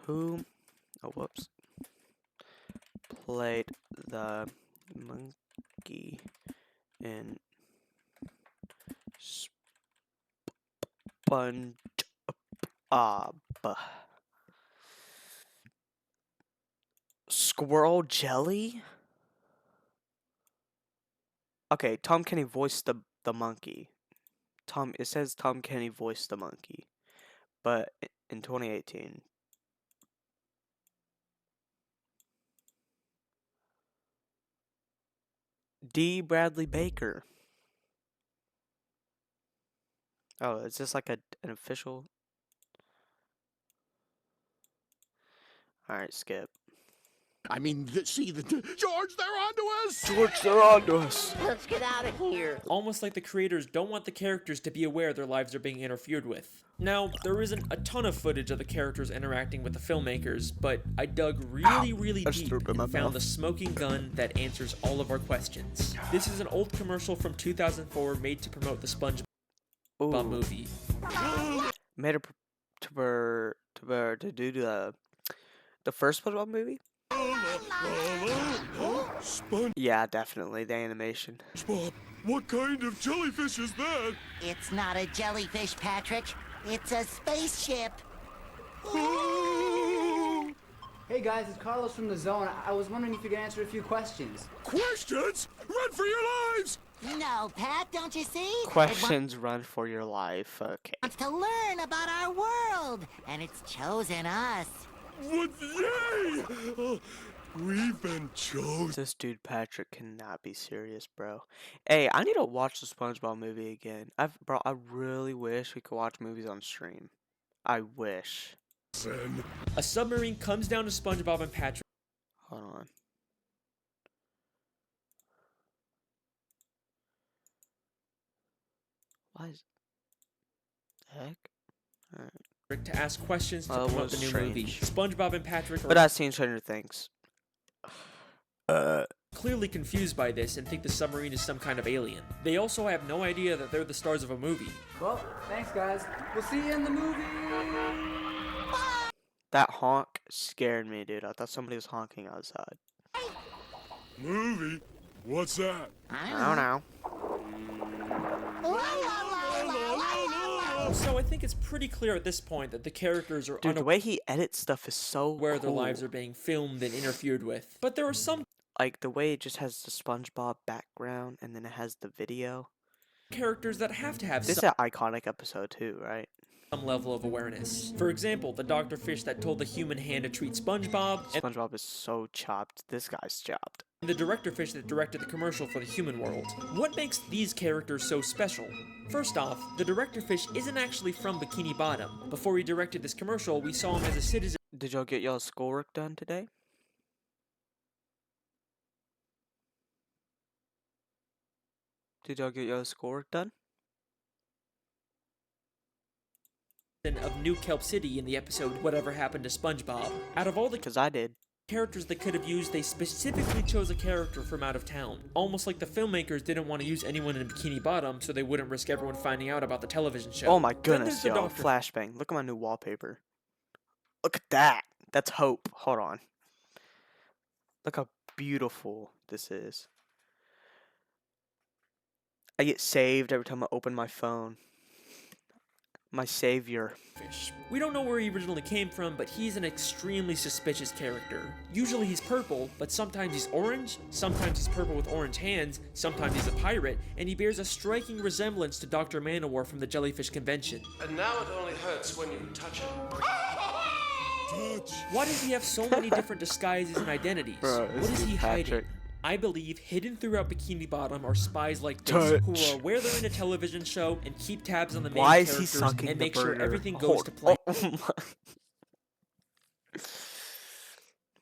Who... Oh, whoops. Played the monkey in SpongeBob. Squirrel Jelly? Okay, Tom Kenny voiced the monkey. It says Tom Kenny voiced the monkey. But in 2018. D. Bradley Baker. Oh, is this like an official? Alright, skip. I mean, see, George, they're onto us! George, they're onto us! Let's get out of here. Almost like the creators don't want the characters to be aware their lives are being interfered with. Now, there isn't a ton of footage of the characters interacting with the filmmakers, but I dug really deep and found the smoking gun that answers all of our questions. This is an old commercial from 2004 made to promote the SpongeBob movie. Made it to do the first SpongeBob movie? Yeah, definitely, the animation. SpongeBob, what kind of jellyfish is that? It's not a jellyfish, Patrick. It's a spaceship. Hey guys, it's Carlos from the Zone. I was wondering if you could answer a few questions. Questions? Run for your lives! No, Pat, don't you see? Questions run for your life. Okay. It wants to learn about our world, and it's chosen us. What? Yay! We've been chosen. This dude Patrick cannot be serious, bro. Hey, I need to watch the SpongeBob movie again. I really wish we could watch movies on stream. I wish. A submarine comes down to SpongeBob and Patrick. Hold on. Why is heck? Alright. To ask questions to promote the new movie. SpongeBob and Patrick are but I've seen Stranger Things. Clearly confused by this and think the submarine is some kind of alien. They also have no idea that they're the stars of a movie. Well, thanks guys. We'll see you in the movie. That honk scared me, dude. I thought somebody was honking outside. Movie? What's that? I don't know. So I think it's pretty clear at this point that the characters are the way he edits stuff is so where cool. their lives are being filmed and interfered with. But there are some like the way it just has the SpongeBob background and then it has the video. Characters that have to have this is an iconic episode too, right? Some level of awareness. For example, the Dr. Fish that told the human hand to treat SpongeBob. SpongeBob is so chopped. This guy's chopped. And the Director Fish that directed the commercial for the human world. What makes these characters so special? First off, the Director Fish isn't actually from Bikini Bottom. Before he directed this commercial, we saw him as a citizen. Did y'all get y'all's schoolwork done today? Did y'all get y'all's schoolwork done? Of New Kelp City in the episode Whatever Happened to SpongeBob. Out of all the because I did characters they could have used, they specifically chose a character from out of town. Almost like the filmmakers didn't want to use anyone in Bikini Bottom so they wouldn't risk everyone finding out about the television show. Oh my goodness, yo, flashbang. Look at my new wallpaper. Look at that. That's Hope. Hold on. Look how beautiful this is. I get saved every time I open my phone. My savior. Fish. We don't know where he originally came from, but he's an extremely suspicious character. Usually he's purple, but sometimes he's orange, sometimes he's purple with orange hands, sometimes he's a pirate, and he bears a striking resemblance to Dr. Manowar from the Jellyfish Convention. And now it only hurts when you touch it. Why does he have so many different disguises and identities? Bro, what is he hiding? I believe hidden throughout Bikini Bottom are spies like this who are aware they're in a television show and keep tabs on the main characters and make sure everything goes to plan. Oh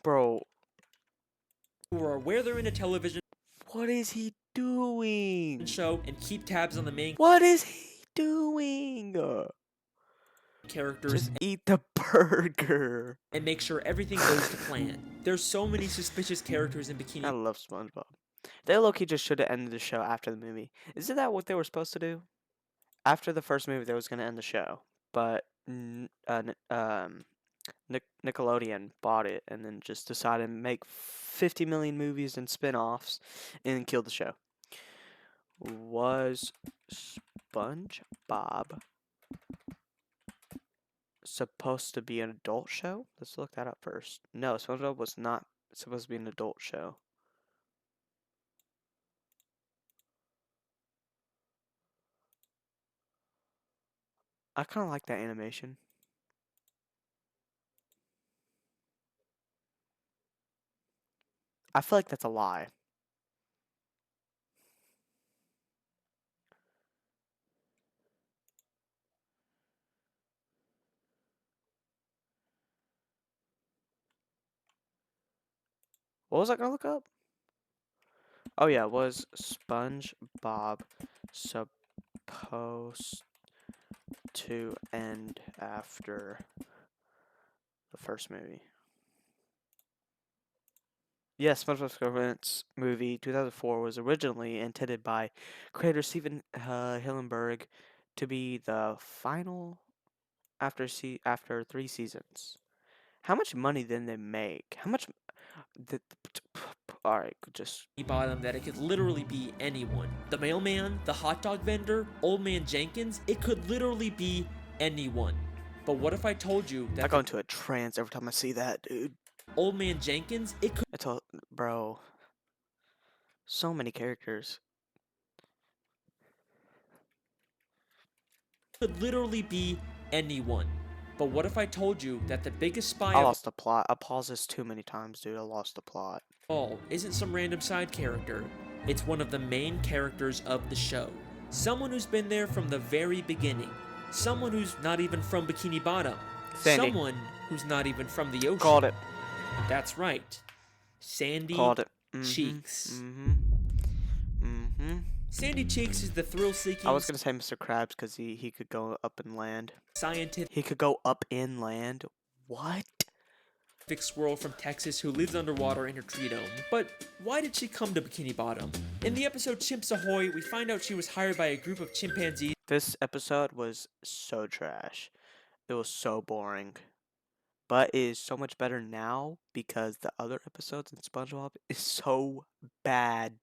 bro. Who are aware they're in a television What is he doing? Show and keep tabs on the main What is he doing? Characters. Just eat the burger and make sure everything goes to plan. There's so many suspicious characters in Bikini. I love SpongeBob. They low-key just should have ended the show after the movie. Isn't that what they were supposed to do? After the first movie, they was gonna end the show, but Nickelodeon bought it and then just decided to make 50 million movies and spin-offs and killed the show. Was SpongeBob supposed to be an adult show? Let's look that up first. No, SpongeBob was not supposed to be an adult show. I kind of like that animation. I feel like that's a lie. What was I gonna look up? Oh yeah, was SpongeBob supposed to end after the first movie? Yes, SpongeBob SquarePants movie 2004 was originally intended by creator Steven Hillenburg to be the final after 3 seasons. How much money did they make? How much? All right, just bottom that it could literally be anyone. The mailman, the hot dog vendor, Old Man Jenkins. It could literally be anyone. But what if I told you that? I go into a trance every time I see that, dude. Old Man Jenkins, it could. Bro. So many characters. Could literally be anyone. But what if I told you that the biggest spy I lost the plot. I paused this too many times, dude. I lost the plot. All isn't some random side character. It's one of the main characters of the show. Someone who's been there from the very beginning. Someone who's not even from Bikini Bottom. Sandy. Someone who's not even from the ocean. Called it. That's right. Sandy Called it. Cheeks. Sandy Cheeks is the thrill-seeking... I was gonna say Mr. Krabs because he could go up and land. Scientific... He could go up and land? What? Squirrel from Texas who lives underwater in her tree dome. But why did she come to Bikini Bottom? In the episode Chimps Ahoy, we find out she was hired by a group of chimpanzees. This episode was so trash. It was so boring. But it is so much better now because the other episodes in SpongeBob is so bad.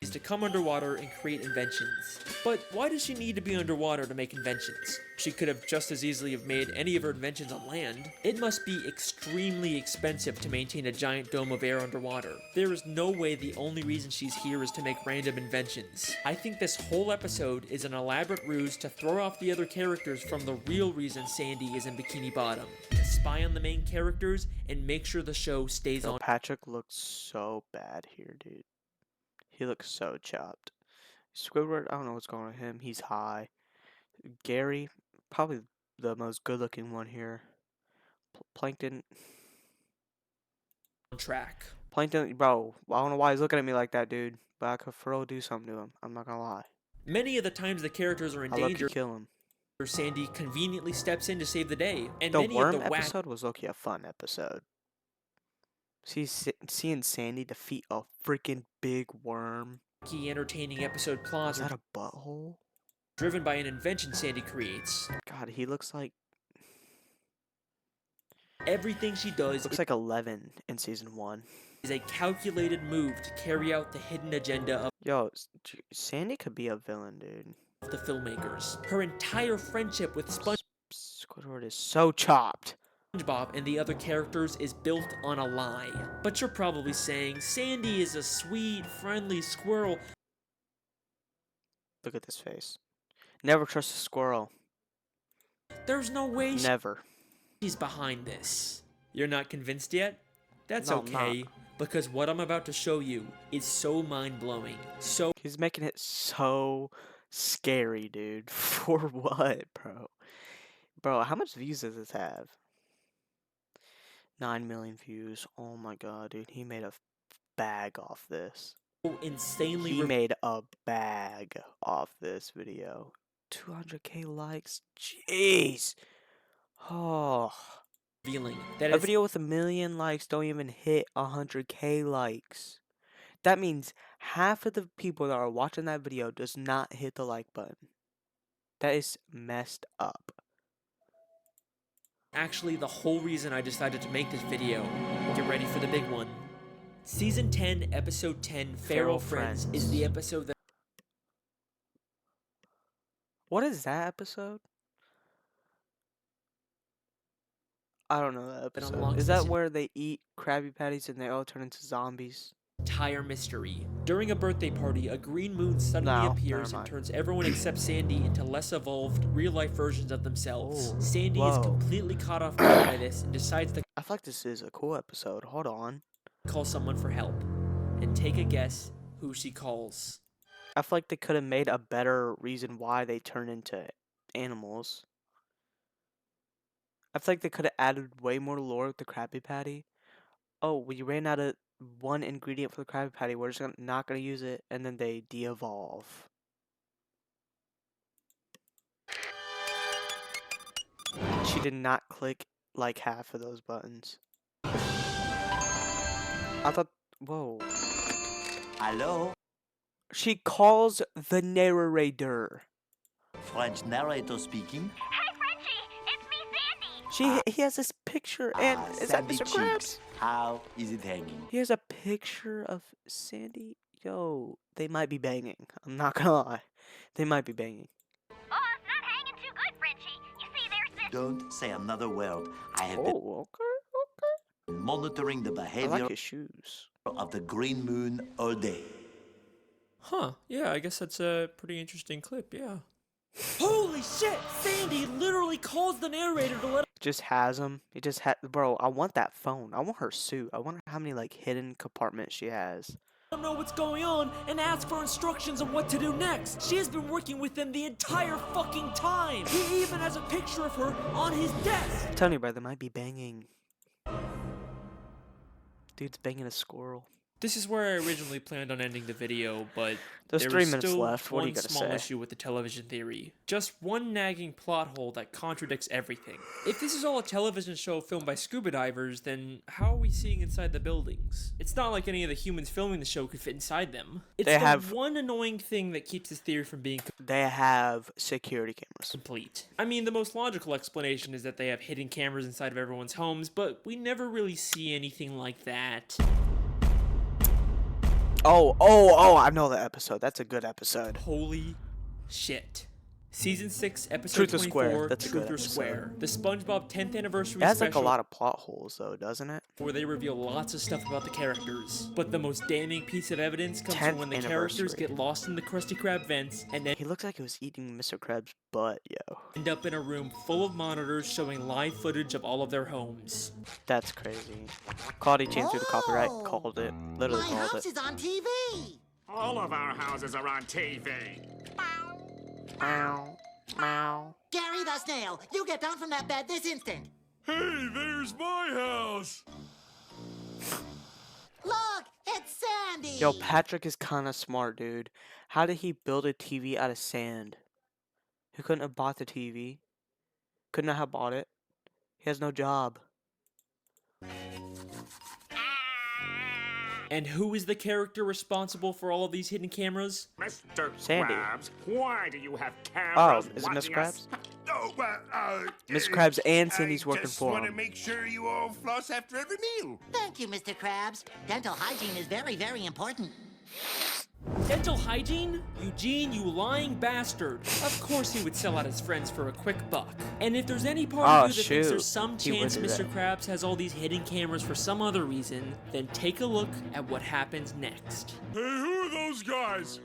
Is to come underwater and create inventions. But why does she need to be underwater to make inventions? She could have just as easily have made any of her inventions on land. It must be extremely expensive to maintain a giant dome of air underwater. There is no way the only reason she's here is to make random inventions. I think this whole episode is an elaborate ruse to throw off the other characters from the real reason Sandy is in Bikini Bottom. To spy on the main characters and make sure the show stays on. Patrick looks so bad here, dude. He looks so chopped. Squidward, I don't know what's going on with him. He's high. Gary, probably the most good-looking one here. Plankton. On track. Plankton, bro, I don't know why he's looking at me like that, dude. But I could for real do something to him. I'm not gonna lie. Many of the times the characters are in danger. Kill him. Sandy conveniently steps in to save the day. And the many worm of the episode was low-key a fun episode. Seeing Sandy defeat a freaking big worm. Key entertaining episode plots. Is that a butthole? Driven by an invention Sandy creates. God, he looks like... Everything she does... Looks like 11 in season 1. Is a calculated move to carry out the hidden agenda of... Yo, Sandy could be a villain, dude. The filmmakers. Her entire friendship with Squidward is so chopped. SpongeBob and the other characters is built on a lie. But you're probably saying, Sandy is a sweet, friendly squirrel. Look at this face. Never trust a squirrel. There's no way Never. She's behind this. You're not convinced yet? That's No, okay, because what I'm about to show you is so mind-blowing. So he's making it so scary, dude. For what, bro? Bro, how much views does this have? 9 million views. Oh my god, dude. He made a bag off this. Insanely He made a bag off this video. 200k likes. Jeez. Oh. Revealing that a video with 1 million likes don't even hit 100k likes. That means half of the people that are watching that video does not hit the like button. That is messed up. Actually, the whole reason I decided to make this video. Get ready for the big one. Season 10, Episode 10, Feral Friends, is the episode that... What is that episode? I don't know that episode. Is that where they eat Krabby Patties and they all turn into zombies? Entire mystery. During a birthday party, a green moon suddenly appears and turns everyone except Sandy into less evolved, real-life versions of themselves. Sandy is completely caught off guard by this and decides to... I feel like this is a cool episode. Hold on. ...call someone for help. And take a guess who she calls. I feel like they could have made a better reason why they turn into animals. I feel like they could have added way more lore with the Krabby Patty. Oh, we ran out of one ingredient for the Krabby Patty. We're just not going to use it. And then they de-evolve. She did not click like half of those buttons. I thought... Whoa. Hello? She calls the narrator. French narrator speaking. He has this picture, and is that Mr. Krabs? How is it hanging? He has a picture of Sandy. Yo, they might be banging. I'm not gonna lie. They might be banging. Oh, it's not hanging too good, Frenchie. You see, there's this... Don't say another word. I have been monitoring the behavior I like his shoes. of the green moon all day. Huh, yeah, I guess that's a pretty interesting clip, yeah. Holy shit! Sandy literally calls the narrator to let... Just has him. He just had... Bro, I want that phone. I want her suit. I wonder how many, like, hidden compartments she has. Don't know what's going on and ask for instructions on what to do next. She has been working with them the entire fucking time. He even has a picture of her on his desk. I'm telling you, bro, they might be banging. Dude's banging a squirrel. This is where I originally planned on ending the video, but there's there 3 is minutes still left. What are you one gonna small say? issue with the television theory. Just one nagging plot hole that contradicts everything. If this is all a television show filmed by scuba divers, then how are we seeing inside the buildings? It's not like any of the humans filming the show could fit inside them. It's one annoying thing that keeps this theory from being... They have security cameras. Complete. I mean, the most logical explanation is that they have hidden cameras inside of everyone's homes, but we never really see anything like that. Oh, I know that episode. That's a good episode. Holy shit. Season 6, episode Truth or 24, Square. That's a good Truth or episode. Square. The SpongeBob 10th anniversary It has special. like a lot of plot holes though, doesn't it? Where they reveal lots of stuff about the characters. But the most damning piece of evidence comes from when the characters get lost in the Krusty Krab vents and then he looks like he was eating Mr. Krabs' butt, yo. End up in a room full of monitors showing live footage of all of their homes. That's crazy. Quality Change through the copyright called it. Literally My called house it. is on TV. All of our houses are on TV. Meow. Meow. Gary the Snail, you get down from that bed this instant. Hey, there's my house. Look, it's Sandy. Yo, Patrick is kind of smart, dude. How did he build a TV out of sand? He couldn't have bought the TV. Could not have bought it. He has no job. And who is the character responsible for all of these hidden cameras? Mr. Sandy. Krabs, why do you have cameras Oh, is it Miss watching Krabs? us? Oh, Miss Krabs and Sandy's working for I just want to him. make sure you all floss after every meal. Thank you, Mr. Krabs. Dental hygiene is very, very important. Dental hygiene? Eugene, you lying bastard. Of course he would sell out his friends for a quick buck. And if there's any part of you that thinks there's some He would chance do Mr. that. Krabs has all these hidden cameras for some other reason, then take a look at what happens next. Hey, who are those guys?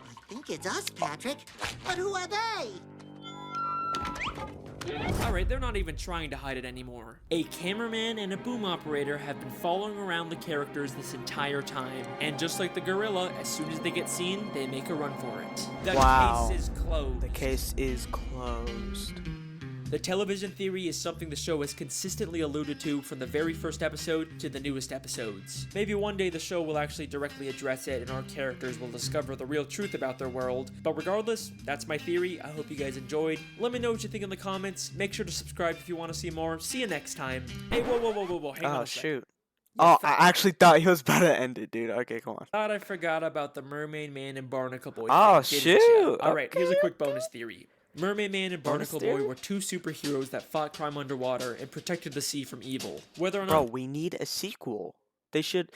I think it's us, Patrick. But who are they? Alright, they're not even trying to hide it anymore. A cameraman and a boom operator have been following around the characters this entire time. And just like the gorilla, as soon as they get seen, they make a run for it. The Wow. case is closed. The case is closed. The television theory is something the show has consistently alluded to from the very first episode to the newest episodes. Maybe one day the show will actually directly address it and our characters will discover the real truth about their world. But regardless, that's my theory. I hope you guys enjoyed. Let me know what you think in the comments. Make sure to subscribe if you want to see more. See you next time. Hey, whoa, hang on Oh, a sec. shoot. Oh, I actually thought he was about to end it, dude. Okay, come on. Thought I forgot about the Mermaid Man and Barnacle Boy Oh, thing, didn't ya? shoot. Alright, here's a quick bonus theory. Mermaid Man and Bonus Barnacle theory? Boy were two superheroes that fought crime underwater and protected the sea from evil. Whether or Bro, not we need a sequel. They should,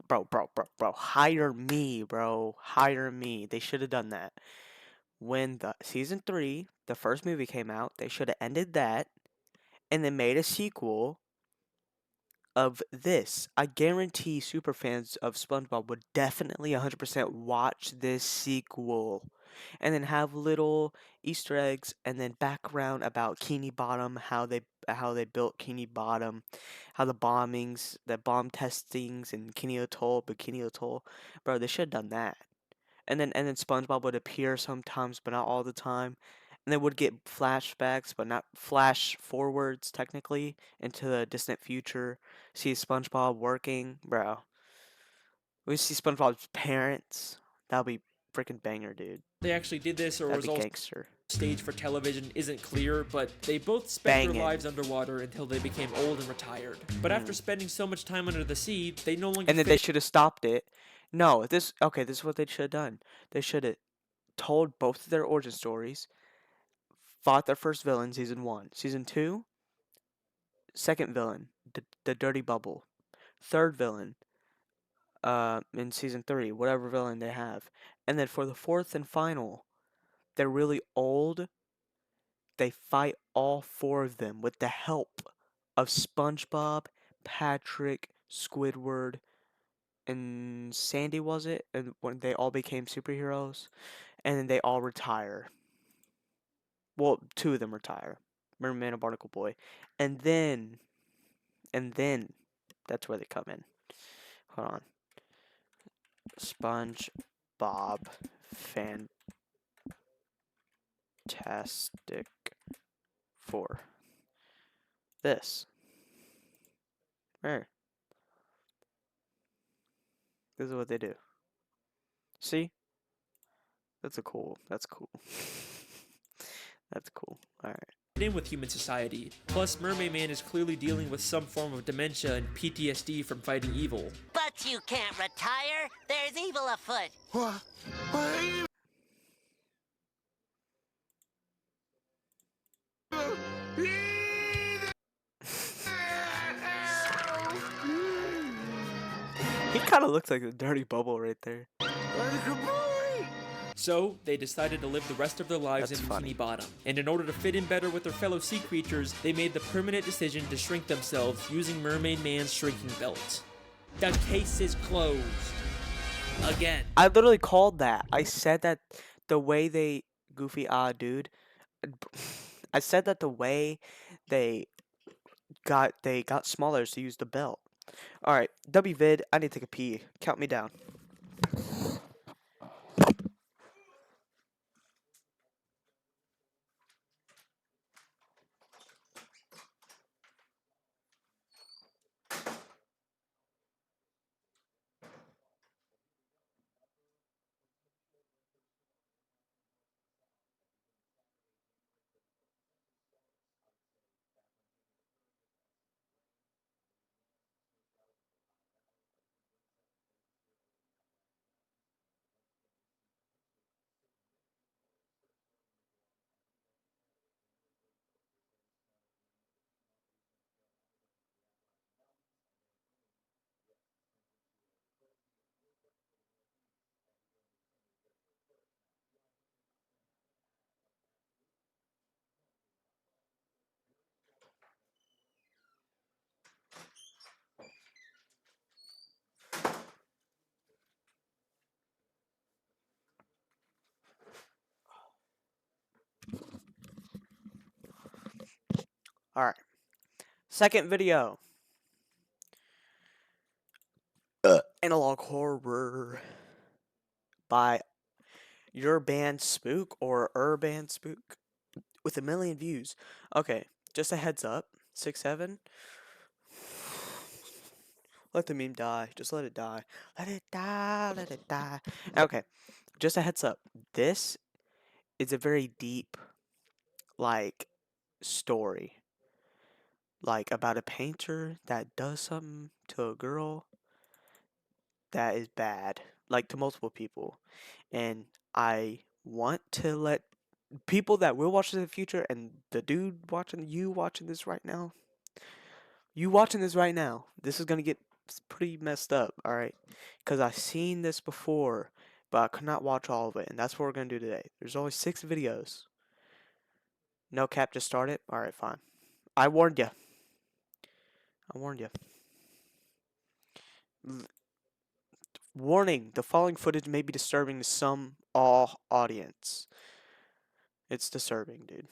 bro, hire me, bro. Hire me. They should have done that. When the season 3, the first movie came out, they should have ended that and then made a sequel of this. I guarantee superfans of SpongeBob would definitely 100% watch this sequel. And then have little Easter eggs and then background about Bikini Bottom, how they built Bikini Bottom, how the bombings, the bomb testings in Bikini Atoll. Bro, they should have done that. And then SpongeBob would appear sometimes, but not all the time. And they would get flashbacks, but not flash forwards technically into the distant future. See SpongeBob working, bro. We see SpongeBob's parents. That'll be freaking banger, dude. they actually did this or That'd was be also gangster. staged for television isn't clear, but they both spent Bangin'. their lives underwater until they became old and retired. But after spending so much time under the sea, they no longer And then they fit- should have stopped it. No, this is what they should have done. They should have told both of their origin stories, fought their first villain, season 1. Season 2, second villain, the Dirty Bubble. Third villain, in season 3, whatever villain they have. And then for the fourth and final, they're really old. They fight all 4 of them with the help of SpongeBob, Patrick, Squidward, and Sandy, was it? And when they all became superheroes, and then they all retire. Well, 2 of them retire, Merman and Barnacle Boy, and then that's where they come in. Hold on, SpongeBob Fantastic Four. This. Where? This is what they do. See? That's cool. That's cool. Alright. in with human society. Plus, Mermaid Man is clearly dealing with some form of dementia and PTSD from fighting evil. But you can't retire. There's evil afoot. What? He kind of looks like a Dirty Bubble right there. So, they decided to live the rest of their lives in Bikini Bottom. And in order to fit in better with their fellow sea creatures, they made the permanent decision to shrink themselves using Mermaid Man's shrinking belt. The case is closed. Again. I literally called that. I said that the way they... Goofy, dude. I said that the way they got smaller to use the belt. Alright, WVid, I need to take a pee. Count me down. Alright. Second video. Analog Horror by Your Band Spook or Urban Spook with 1 million views. Okay, just a heads up. 6-7. Let the meme die. Just let it die. Let it die. Let it die. Okay, just a heads up. This is a very deep, story. About a painter that does something to a girl, that is bad. Like, to multiple people. And I want to let people that will watch this in the future, and the dude watching, you watching this right now, this is going to get pretty messed up, alright? Because I've seen this before, but I could not watch all of it, and that's what we're going to do today. There's only 6 videos. No cap, just start it? Alright, fine. I warned you. Warning, the following footage may be disturbing to some audience. It's disturbing, dude.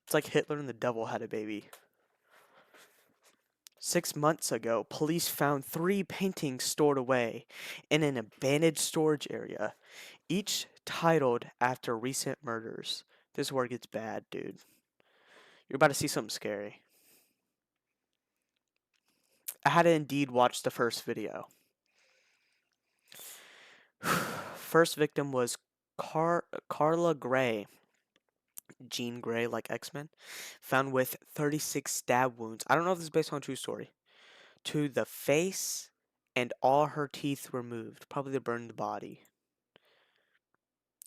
It's like Hitler and the devil had a baby. 6 months ago, police found 3 paintings stored away in an abandoned storage area, each titled after recent murders. This is where it gets bad, dude. You're about to see something scary. I had to indeed watch the first video. First victim was Carla Gray. Jean Grey, like X-Men. Found with 36 stab wounds. I don't know if this is based on a true story. To the face, and all her teeth removed. Probably to burn the body.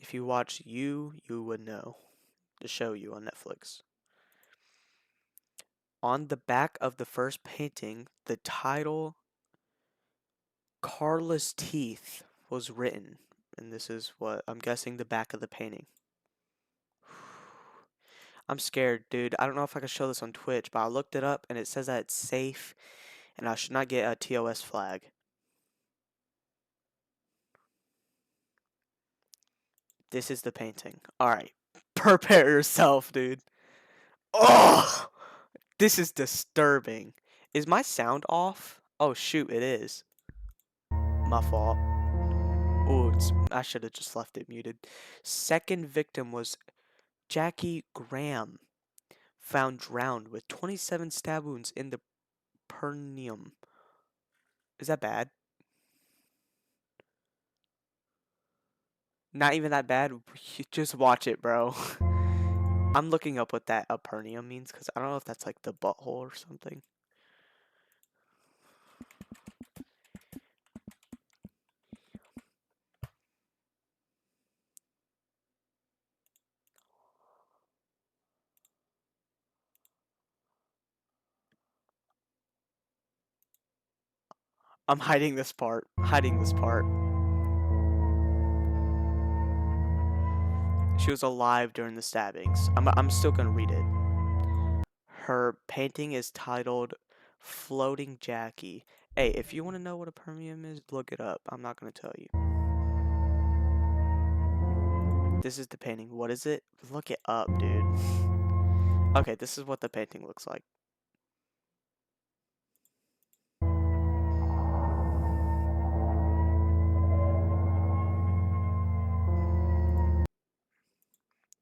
If you watch You would know. The show You on Netflix. On the back of the first painting, the title Carla's Teeth was written. And this is what I'm guessing the back of the painting. I'm scared, dude. I don't know if I can show this on Twitch, but I looked it up and it says that it's safe and I should not get a TOS flag. This is the painting. Alright. Prepare yourself, dude. Oh! This is disturbing. Is my sound off? Oh shoot, it is. My fault. Oh, I should have just left it muted. Second victim was Jackie Graham. Found drowned with 27 stab wounds in the perineum. Is that bad? Not even that bad. Just watch it, bro. I'm looking up what that perineum means because I don't know if that's like the butthole or something. I'm hiding this part. She was alive during the stabbings. I'm still gonna read it. Her painting is titled Floating Jackie. Hey, if you want to know what a perineum is, look it up. I'm not gonna tell you. This is the painting. What is it? Look it up, dude. Okay, this is what the painting looks like.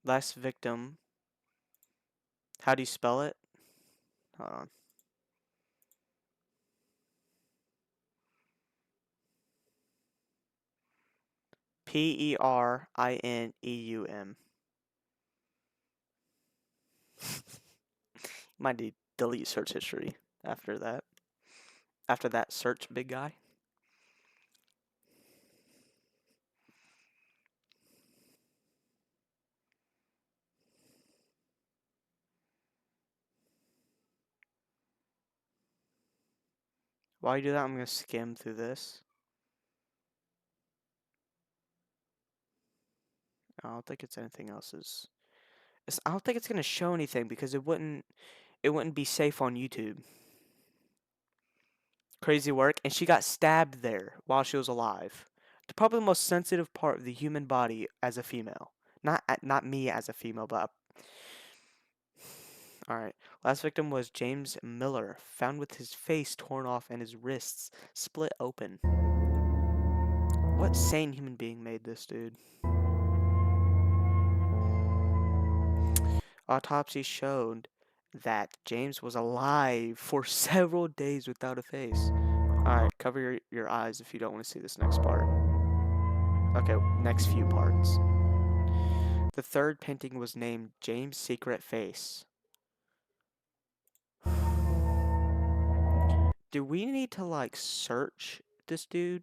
Last victim. How do you spell it? Hold on. Perineum. Might need delete search history after that. After that search, big guy. While you do that, I'm going to skim through this. I don't think it's anything else's. I don't think it's going to show anything because it wouldn't be safe on YouTube. Crazy work. And she got stabbed there while she was alive. Probably the most sensitive part of the human body as a female. Not me as a female, but... Alright. Last victim was James Miller, found with his face torn off and his wrists split open. What sane human being made this, dude? Autopsy showed that James was alive for several days without a face. Alright, cover your eyes if you don't want to see this next part. Okay, next few parts. The third painting was named James' Secret Face. Do we need to, like, search this dude?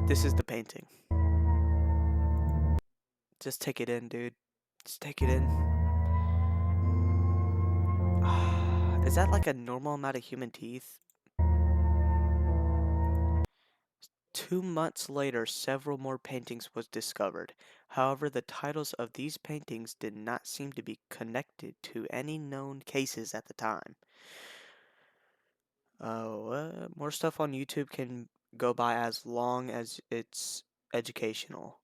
This is the painting. Just take it in, dude. Just take it in. Is that like a normal amount of human teeth? 2 months later, several more paintings was discovered. However, the titles of these paintings did not seem to be connected to any known cases at the time. More stuff on YouTube can go by as long as it's educational.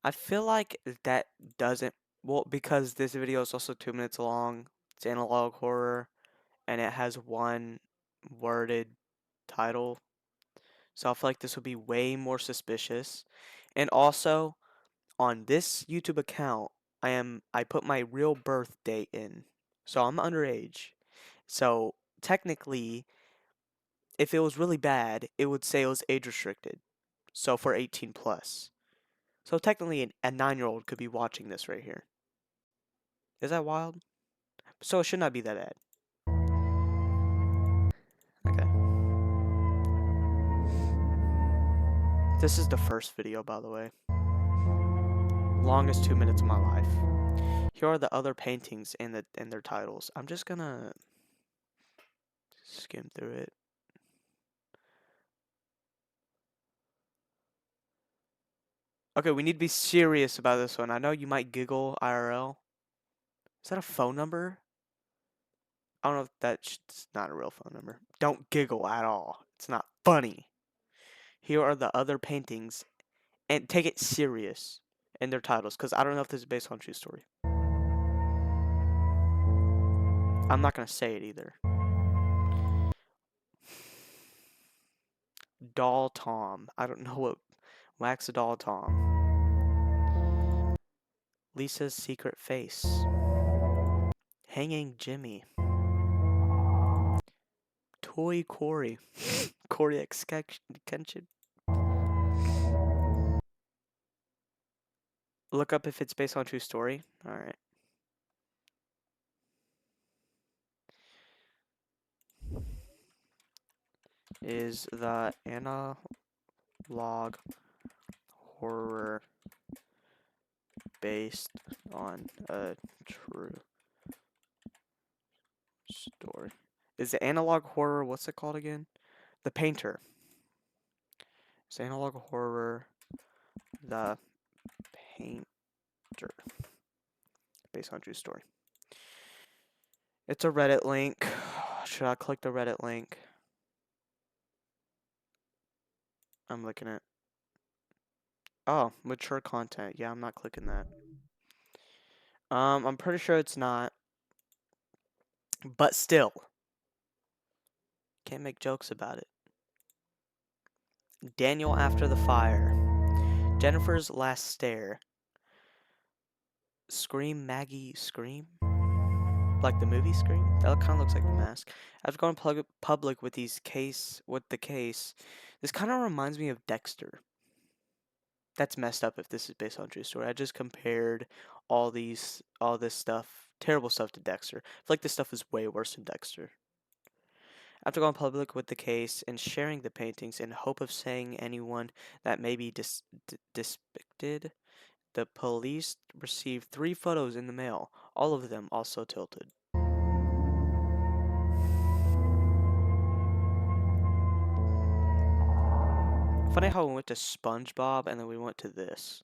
I feel like that doesn't, well, because this video is also 2 minutes long, it's analog horror, and it has one worded title, so I feel like this would be way more suspicious. And also, on this YouTube account, I put my real birth date in, so I'm underage. So technically, if it was really bad, it would say it was age restricted, so for 18 plus. So technically, a 9-year-old could be watching this right here. Is that wild? So it should not be that bad. Okay. This is the first video, by the way. Longest 2 minutes of my life. Here are the other paintings and their titles. I'm just gonna skim through it. Okay, we need to be serious about this one. I know you might giggle IRL. Is that a phone number? I don't know if that's not a real phone number. Don't giggle at all. It's not funny. Here are the other paintings. And take it serious in their titles, because I don't know if this is based on a true story. I'm not going to say it either. Doll Tom. I don't know what... Wax a Doll Tom. Lisa's Secret Face. Hanging Jimmy. Toy Corey. Corey Extension. Look up if it's based on a true story. Alright. Is the analog horror based on a true story? Is the analog horror, what's it called again? The Painter. Is analog horror The Painter based on a true story? It's a Reddit link. Should I click the Reddit link? I'm looking at. Oh, mature content. Yeah, I'm not clicking that. I'm pretty sure it's not. But still. Can't make jokes about it. Daniel After the Fire. Jennifer's Last Stare. Scream Maggie Scream? Like the movie Scream? That kind of looks like The Mask. After going public with the case, this kind of reminds me of Dexter. That's messed up if this is based on a true story. I just compared all this stuff, terrible stuff, to Dexter. I feel like this stuff is way worse than Dexter. After going public with the case and sharing the paintings in hope of saying anyone that may be depicted, the police received 3 photos in the mail, all of them also tilted. Funny how we went to SpongeBob and then we went to this.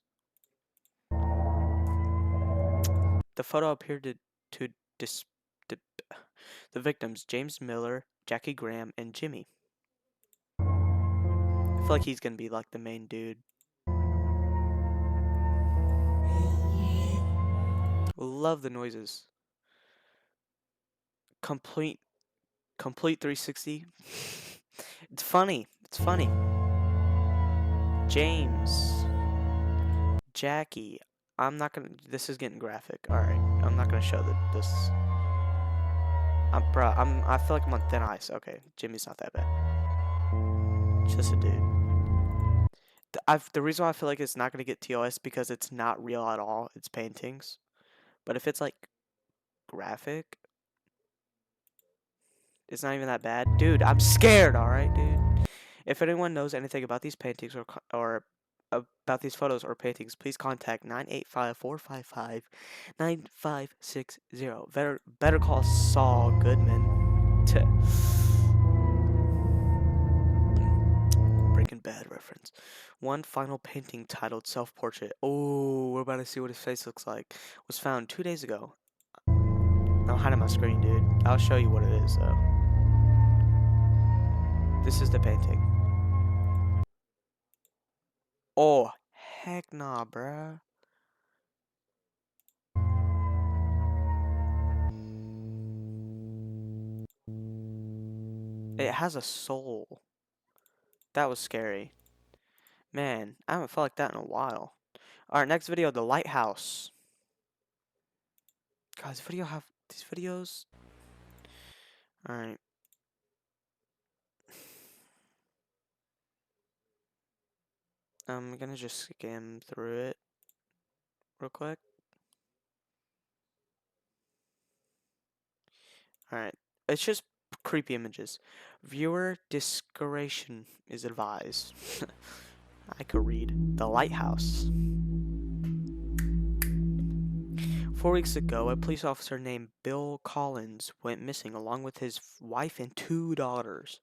The photo appeared to the victims, James Miller, Jackie Graham, and Jimmy. I feel like he's gonna be like the main dude. Love the noises. Complete 360. It's funny. It's funny. James. Jackie. I'm not gonna. This is getting graphic. Alright. I'm not gonna show this. I feel like I'm on thin ice. Okay. Jimmy's not that bad. Just a dude. The reason why I feel like it's not gonna get TOS because it's not real at all. It's paintings. But if it's like graphic. It's not even that bad. Dude, I'm scared, alright, dude? If anyone knows anything about these paintings or about these photos or paintings, please contact 985-455-9560. Better call Saul Goodman. Breaking Bad reference. One final painting titled Self-Portrait. Oh, we're about to see what his face looks like. Was found 2 days ago. I'm hiding my screen, dude. I'll show you what it is, though. This is the painting. Oh, heck nah, bruh. It has a soul. That was scary. Man, I haven't felt like that in a while. Alright, next video, The Lighthouse. God, this video have these videos? Alright. I'm gonna just skim through it real quick. Alright, it's just creepy images. Viewer discretion is advised. I could read. The Lighthouse. 4 weeks ago, a police officer named Bill Collins went missing along with his wife and 2 daughters.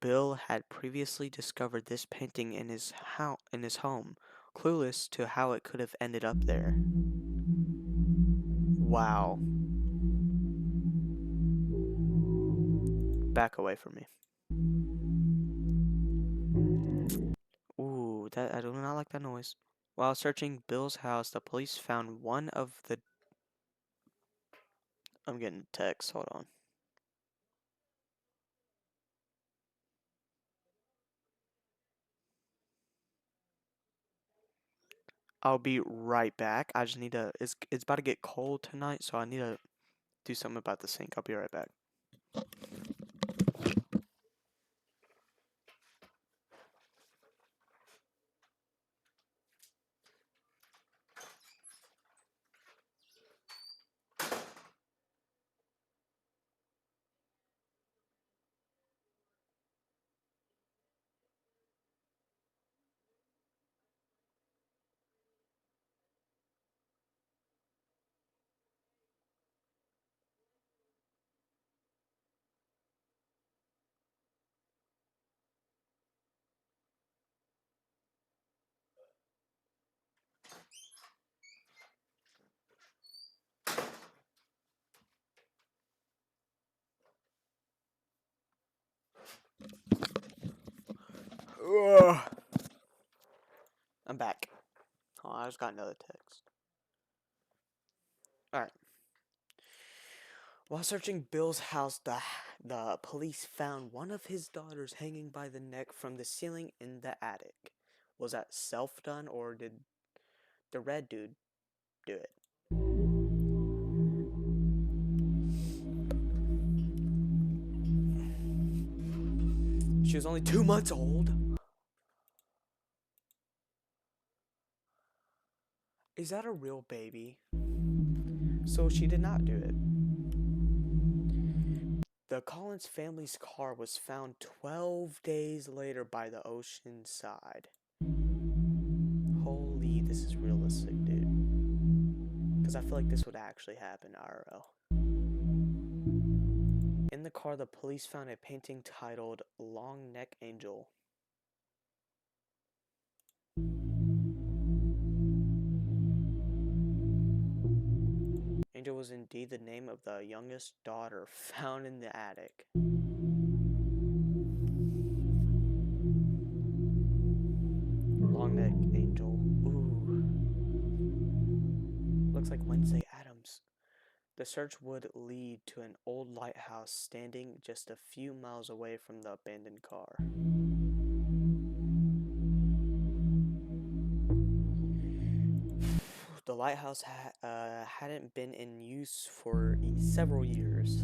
Bill had previously discovered this painting in his home, clueless to how it could have ended up there. Wow. Back away from me. Ooh, I do not like that noise. While searching Bill's house, the police found one of the... I'm getting a text, hold on. I'll be right back. I just need to... It's about to get cold tonight, so I need to do something about the sink. I'll be right back. Ugh. I'm back. Oh, I just got another text. Alright. While searching Bill's house, the police found one of his daughters hanging by the neck from the ceiling in the attic. Was that self-done, or did the red dude do it? She was only 2 months old. Is that a real baby? So she did not do it. The Collins family's car was found 12 days later by the ocean side. Holy, this is realistic, dude. Because I feel like this would actually happen IRL. In the car, the police found a painting titled Long Neck Angel. Angel was indeed the name of the youngest daughter found in the attic. Long Neck Angel. Ooh. Looks like Wednesday Addams. The search would lead to an old lighthouse standing just a few miles away from the abandoned car. The lighthouse hadn't been in use for several years.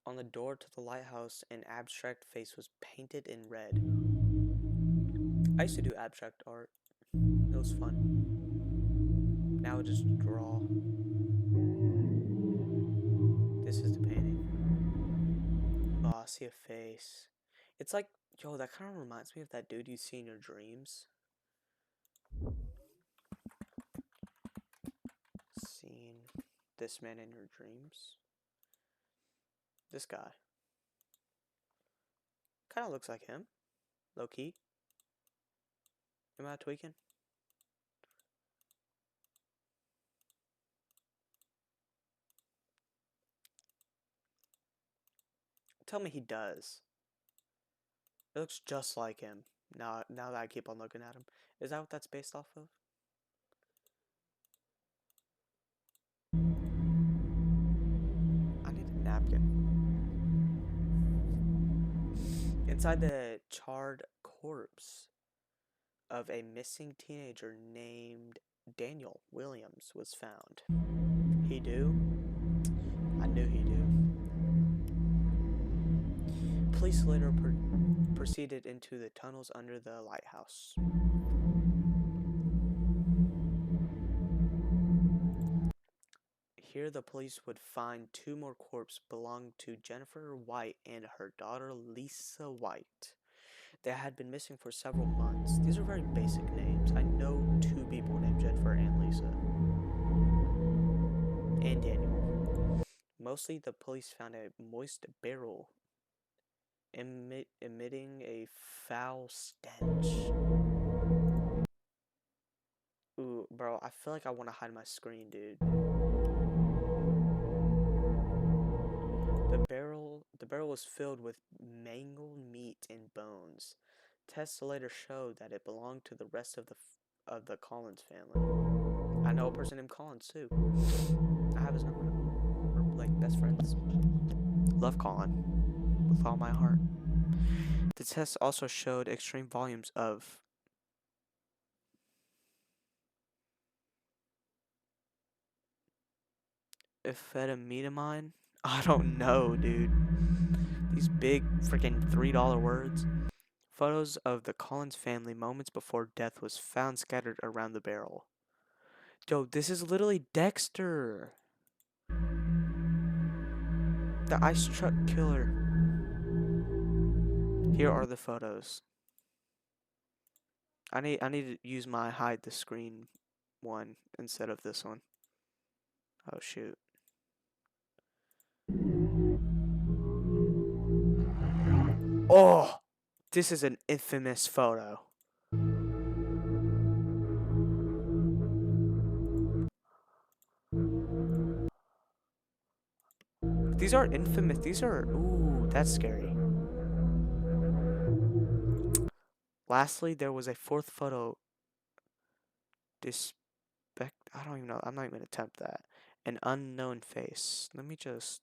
On the door to the lighthouse, an abstract face was painted in red. I used to do abstract art. It was fun. Now I just draw. This is the painting. Oh, I see a face. It's like, yo, that kind of reminds me of that dude you see in your dreams. Seeing this man in your dreams. This guy. Kind of looks like him. Low key. Am I tweaking? Tell me he does. It looks just like him. Now that I keep on looking at him. Is that what that's based off of? I need a napkin. Inside the charred corpse of a missing teenager named Daniel Williams was found. He do? I knew he do. Police later proceeded into the tunnels under the lighthouse. Here the police would find two more corpses belonging to Jennifer White and her daughter Lisa White. They had been missing for several months. These are very basic names. I know two people named Jennifer and Lisa. And Daniel. Mostly the police found a moist barrel emitting a foul stench. Ooh, bro, I feel like I want to hide my screen, dude. The barrel was filled with mangled meat and bones. Tests later showed that it belonged to the rest of the Collins family. I know a person named Collins too. I have his number. We're like best friends. Love Colin with all my heart. The tests also showed extreme volumes of amphetamine. I don't know, dude. These big freaking $3 words. Photos of the Collins family moments before death was found scattered around the barrel. Yo, this is literally Dexter. The ice truck killer. Here are the photos. I need to use my hide the screen one instead of this one. Oh shoot. Oh, this is an infamous photo. These are infamous. These are, ooh, that's scary. Lastly, there was a fourth photo. I don't even know. I'm not even gonna attempt that. An unknown face. Let me just.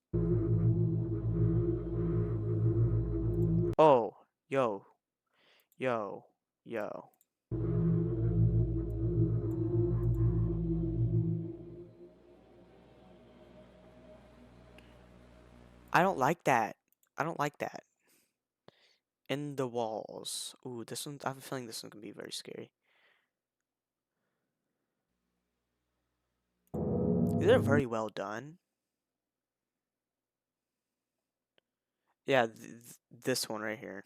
Oh, yo. I don't like that. In the walls. Ooh, this one, I have a feeling this one's gonna be very scary. These are very well done. Yeah, this one right here.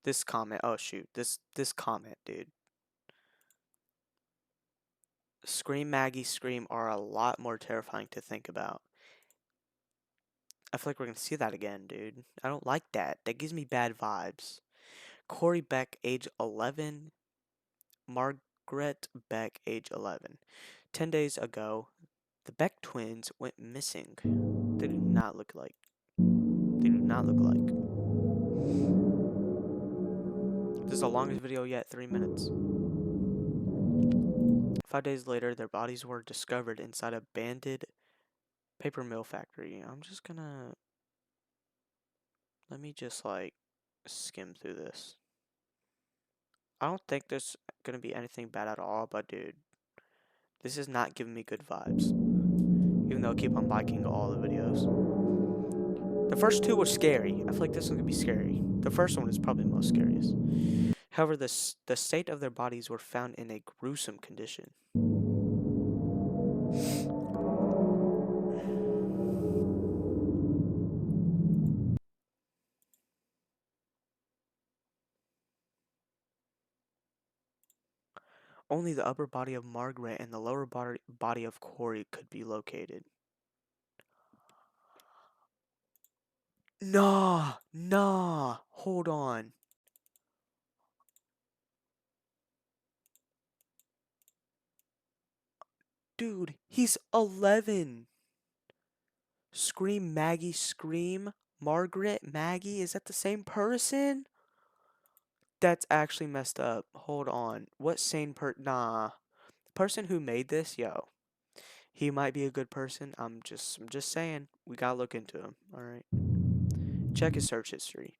This comment. Oh shoot, this comment, dude. Scream, Maggie, Scream are a lot more terrifying to think about. I feel like we're gonna see that again, dude. I don't like that. That gives me bad vibes. Corey Beck, age 11. Margaret Beck, age 11. 10 days ago, the Beck twins went missing. They do not look alike. This is the longest video yet, 3 minutes. 5 days later, their bodies were discovered inside a abandoned paper mill factory. I'm just gonna... Let me just, like, skim through this. I don't think there's gonna be anything bad at all, but dude, this is not giving me good vibes. Even though I keep on liking all the videos. The first two were scary. I feel like this one's gonna be scary. The first one is probably the most scariest. However, the state of their bodies were found in a gruesome condition. Only the upper body of Margaret and the lower body of Corey could be located. Nah, hold on. Dude, he's 11. Scream, Maggie, Scream. Margaret, Maggie, is that the same person? That's actually messed up. Hold on. What sane nah. The person who made this, yo. He might be a good person. I'm just saying. We gotta look into him. Alright. Check his search history.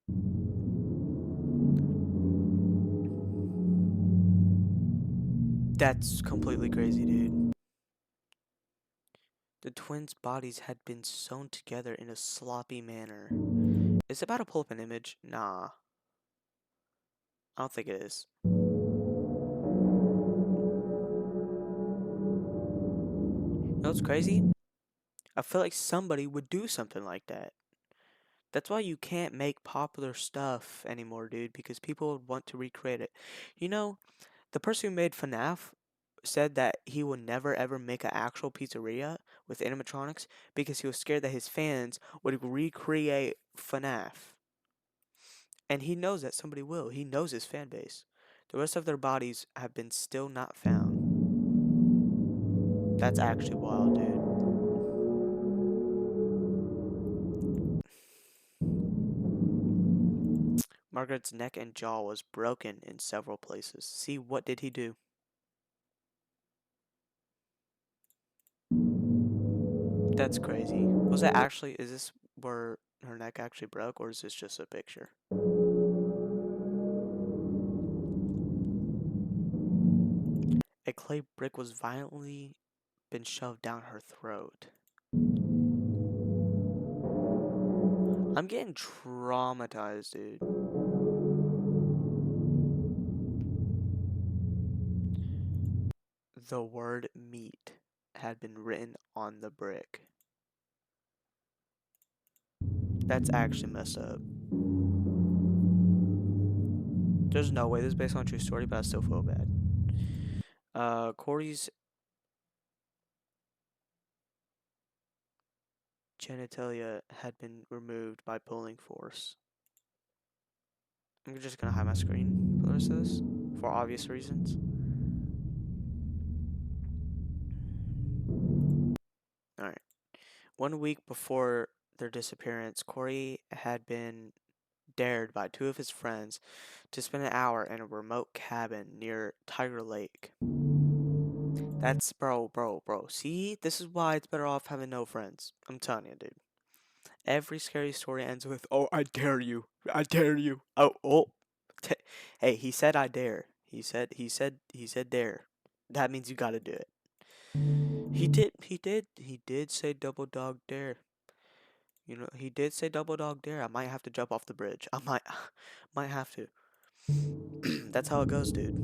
That's completely crazy, dude. The twins' bodies had been sewn together in a sloppy manner. Is it about to pull up an image? Nah. I don't think it is. You know what's crazy? I feel like somebody would do something like that. That's why you can't make popular stuff anymore, dude, because people would want to recreate it. You know, the person who made FNAF said that he would never ever make an actual pizzeria with animatronics because he was scared that his fans would recreate FNAF. And he knows that somebody will. He knows his fan base. The rest of their bodies have been still not found. That's actually wild, dude. Margaret's neck and jaw was broken in several places. See, what did he do? That's crazy. Was that actually, is this where her neck actually broke, or is this just a picture? A clay brick was violently been shoved down her throat. I'm getting traumatized, dude. The word meat had been written on the brick. That's actually messed up. There's no way this is based on a true story, but I still feel bad. Corey's genitalia had been removed by pulling force. I'm just gonna hide my screen for the rest of this, for obvious reasons. Alright. 1 week before their disappearance, Corey had been dared by two of his friends to spend an hour in a remote cabin near Tiger Lake. That's, bro. See? This is why it's better off having no friends. I'm telling you, dude. Every scary story ends with, oh, I dare you. I dare you. Oh. Hey, he said I dare. He said dare. That means you gotta do it. He did say double dog dare. You know, he did say double dog dare. I might have to jump off the bridge. I might have to. That's how it goes, dude.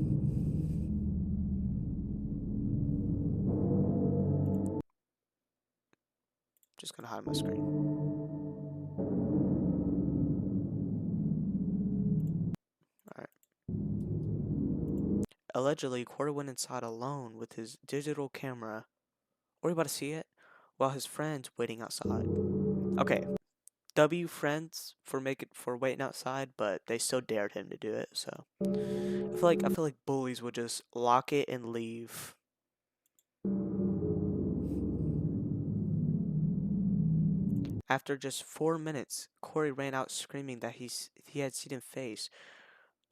Just gonna hide my screen. Alright. Allegedly, Corey went inside alone with his digital camera. Are you about to see it? While his friends waiting outside. Okay. W friends for waiting outside, but they still dared him to do it, so I feel like bullies would just lock it and leave. After just 4 minutes, Corey ran out screaming that he had seen him face.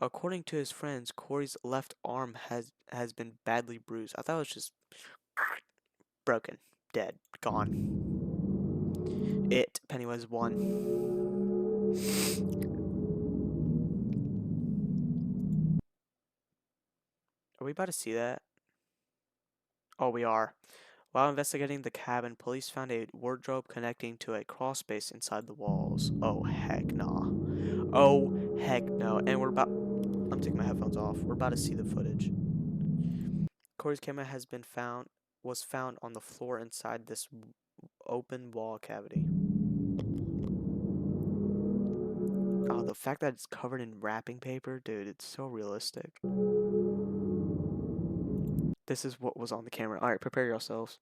According to his friends, Corey's left arm has been badly bruised. I thought it was just broken, dead, gone. Pennywise won. Are we about to see that? Oh, we are. While investigating the cabin, police found a wardrobe connecting to a crawl space inside the walls. Oh, heck nah. Oh, heck no. And I'm taking my headphones off. We're about to see the footage. Corey's camera was found on the floor inside this open wall cavity. Oh, the fact that it's covered in wrapping paper, dude, it's so realistic. This is what was on the camera. Alright, prepare yourselves.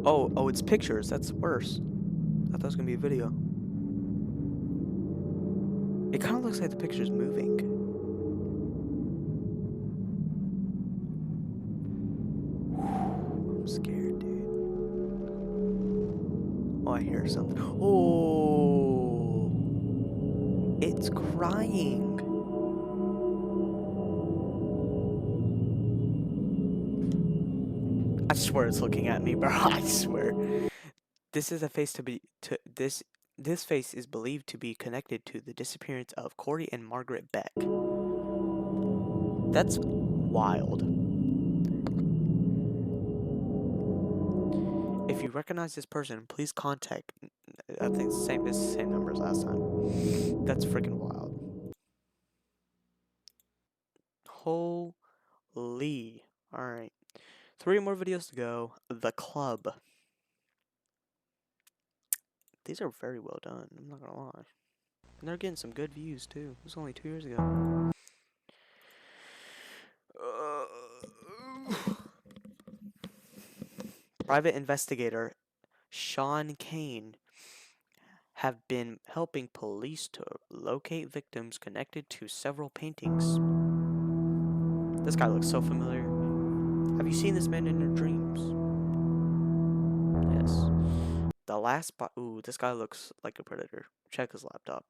Oh, it's pictures. That's worse. I thought it was gonna be a video. It kind of looks like the picture's moving. I'm scared, dude. Oh, I hear something. Oh, it's crying. I swear it's looking at me, bro. I swear. This is a face This face is believed to be connected to the disappearance of Corey and Margaret Beck. That's wild. If you recognize this person, please contact. I think it's the same number as last time. That's freaking wild. Holy. Alright. 3 more videos to go. The Club. These are very well done, I'm not gonna lie. And they're getting some good views too. It was only 2 years ago. Private investigator Sean Kane have been helping police to locate victims connected to several paintings. This guy looks so familiar. Have you seen this man in your dreams? Yes. The last ooh, this guy looks like a predator. Check his laptop.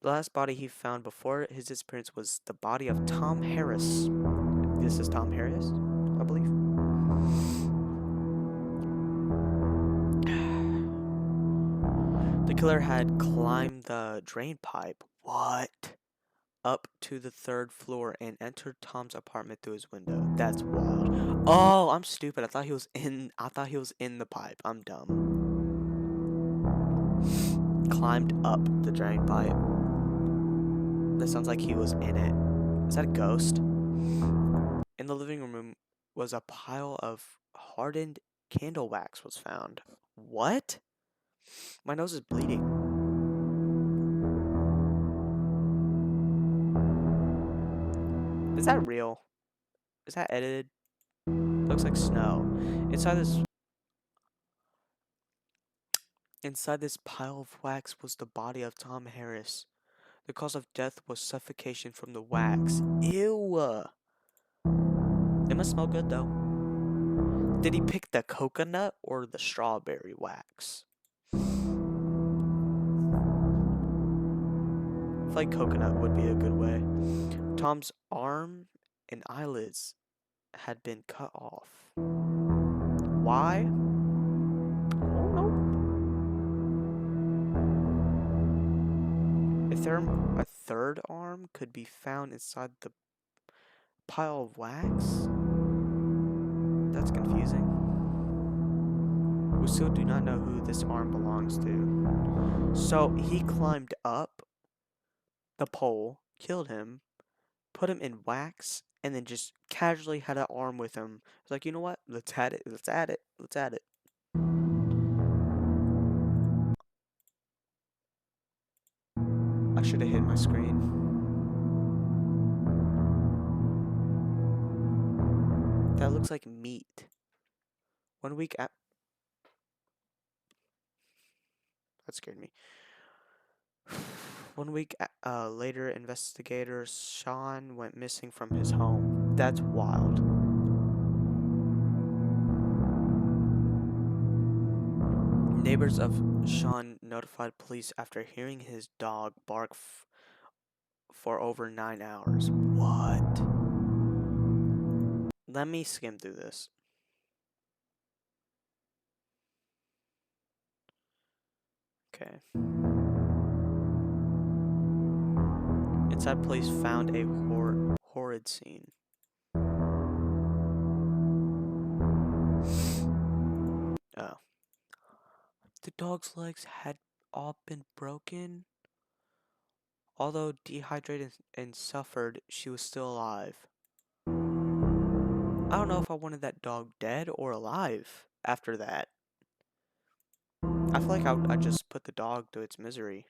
The last body he found before his disappearance was the body of Tom Harris. This is Tom Harris, I believe. The killer had climbed the drain pipe. What? Up to the 3rd floor and entered Tom's apartment through his window. That's wild. Oh, I'm stupid. I thought he was in the pipe. I'm dumb. Climbed up the drain pipe. That sounds like he was in it. Is that a ghost? In the living room was a pile of hardened candle wax was found. What? My nose is bleeding. Is that real? Is that edited? Looks like snow. Inside this pile of wax was the body of Tom Harris. The cause of death was suffocation from the wax. Ew. It must smell good though. Did he pick the coconut or the strawberry wax? I feel like coconut would be a good way. Tom's arm and eyelids had been cut off. Why? I don't know. A third arm could be found inside the pile of wax? That's confusing. We still do not know who this arm belongs to. So he climbed up the pole, killed him, put him in wax, and then just casually had an arm with him. It's like, you know what? Let's add it. Let's add it. Let's add it. I should have hit my screen. That looks like meat. 1 week at... That scared me. 1 week later, investigator Sean went missing from his home. That's wild. Neighbors of Sean notified police after hearing his dog bark for over 9 hours. What? Let me skim through this. Okay. Inside, police found a horrid scene. Oh. The dog's legs had all been broken. Although dehydrated and suffered, she was still alive. I don't know if I wanted that dog dead or alive after that. I feel like I'd just put the dog to its misery.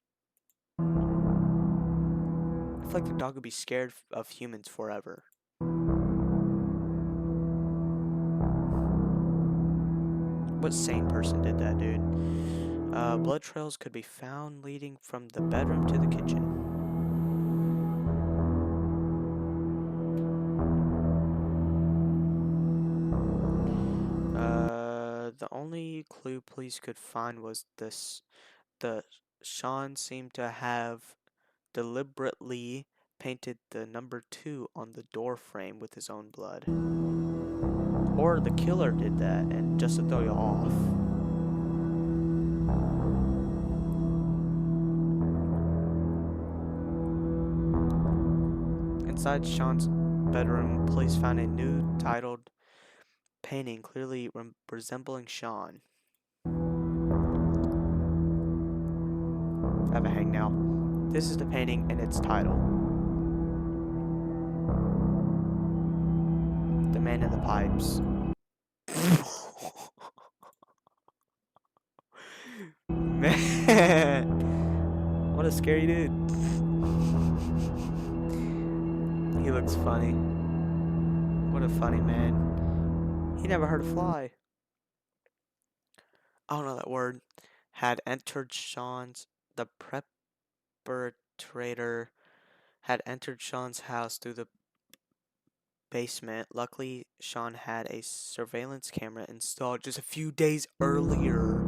I feel like the dog would be scared of humans forever. What sane person did that, dude? Blood trails could be found leading from the bedroom to the kitchen. The only clue police could find was the Sean seemed to have deliberately painted the number 2 on the door frame with his own blood. Or the killer did that, and just to throw you off. Inside Sean's bedroom, police found a new titled painting clearly resembling Sean. I have a hangnail. This is the painting and its title. The Man in the Pipes. Man, what a scary dude. He looks funny. What a funny man. He never heard a fly. I don't know that word. Had entered the perpetrator had entered Sean's house through the basement. Luckily, Sean had a surveillance camera installed just a few days earlier.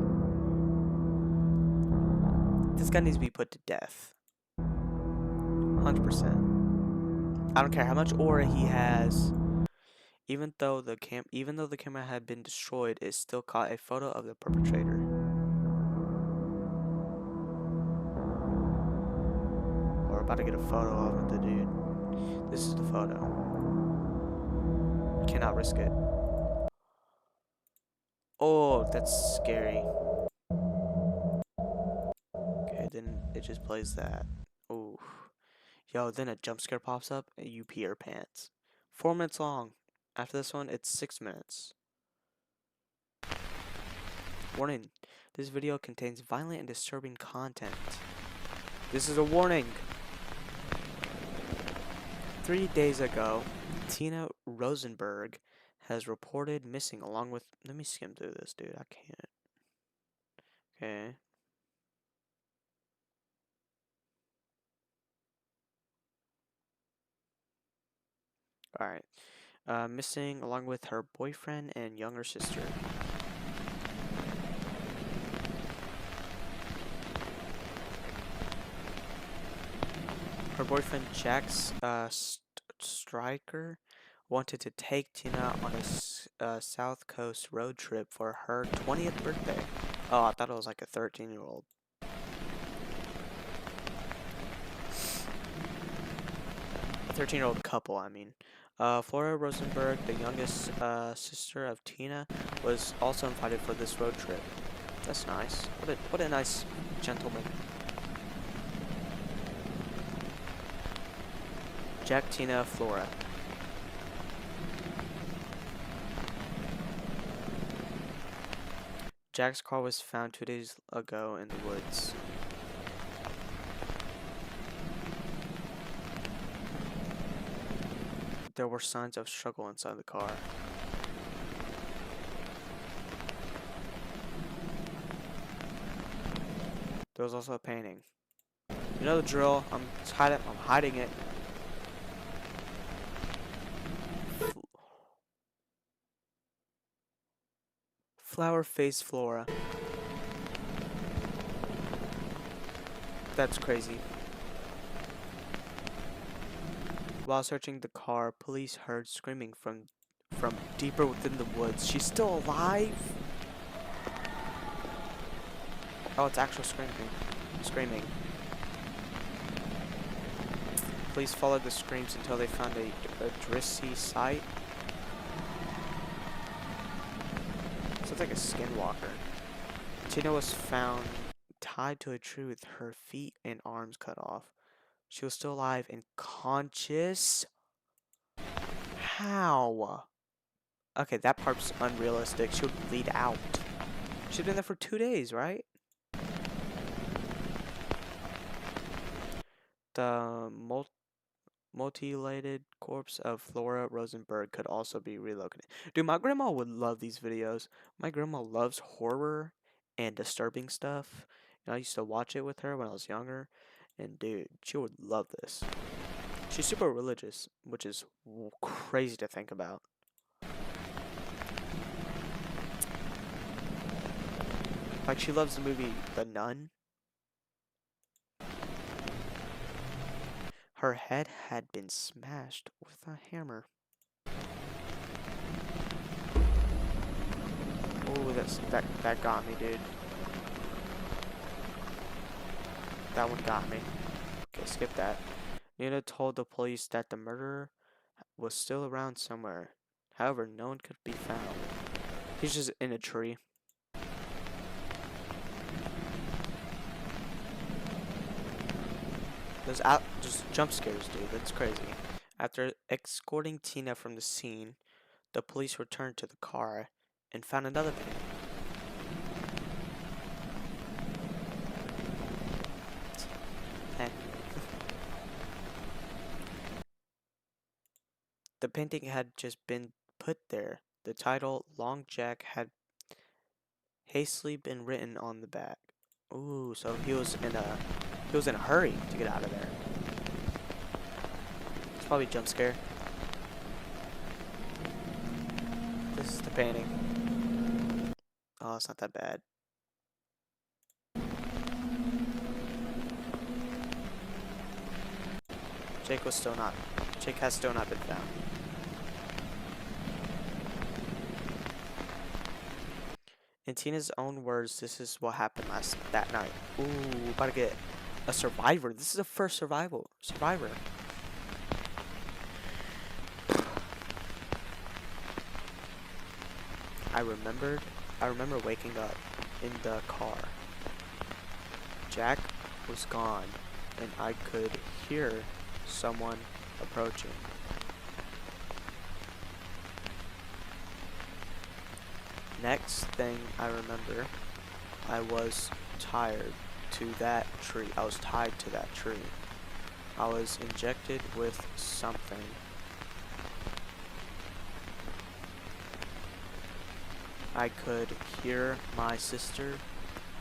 This guy needs to be put to death. 100%. I don't care how much aura he has. Even though the camera had been destroyed, it still caught a photo of the perpetrator. We're about to get a photo of the dude. This is the photo. Cannot risk it. Oh, that's scary. Okay, then it just plays that. Ooh. Yo, then a jump scare pops up and you pee your pants. 4 minutes long. After this one, it's 6 minutes. Warning. This video contains violent and disturbing content. This is a warning. 3 days ago, Tina Rosenberg has reported missing along with... Let me skim through this, dude. I can't. Okay. Alright. Missing along with her boyfriend and younger sister. Her boyfriend Jack Stryker wanted to take Tina on a South Coast road trip for her 20th birthday. Oh, I thought it was like a 13-year-old. A 13-year-old couple, I mean. Flora Rosenberg, the youngest sister of Tina, was also invited for this road trip. That's nice. What a nice gentleman. Jack, Tina, Flora. Jack's car was found 2 days ago in the woods. There were signs of struggle inside the car. There was also a painting. You know the drill. I'm hiding it. Flower face Flora. That's crazy. While searching the car, police heard screaming from deeper within the woods. She's still alive? Oh, it's actual screaming. Police followed the screams until they found a Drissy site. Sounds like a skinwalker. Tina was found tied to a tree with her feet and arms cut off. She was still alive and conscious. How? Okay, that part's unrealistic. She would bleed out. She'd been there for 2 days, right? The mutilated corpse of Flora Rosenberg could also be relocated. Dude, my grandma would love these videos. My grandma loves horror and disturbing stuff. I used to watch it with her when I was younger. And dude, she would love this. She's super religious, which is crazy to think about. Like, she loves the movie The Nun. Her head had been smashed with a hammer. Oh, that got me, dude. That one got me. Okay, skip that. Nina told the police that the murderer was still around somewhere. However, no one could be found. He's just in a tree. Those just jump scares, dude. That's crazy. After escorting Tina from the scene, the police returned to the car and found another painting. The painting had just been put there. The title, Long Jack, had hastily been written on the back. Ooh, so he was in a hurry to get out of there. It's probably a jump scare. This is the painting. Oh, it's not that bad. Jake has still not been found. In Tina's own words, this is what happened that night. Ooh, about to get a survivor. This is the first survivor. I remember waking up in the car. Jack was gone, and I could hear someone approaching. Next thing I remember, I was tied to that tree. I was tied to that tree. I was injected with something. I could hear my sister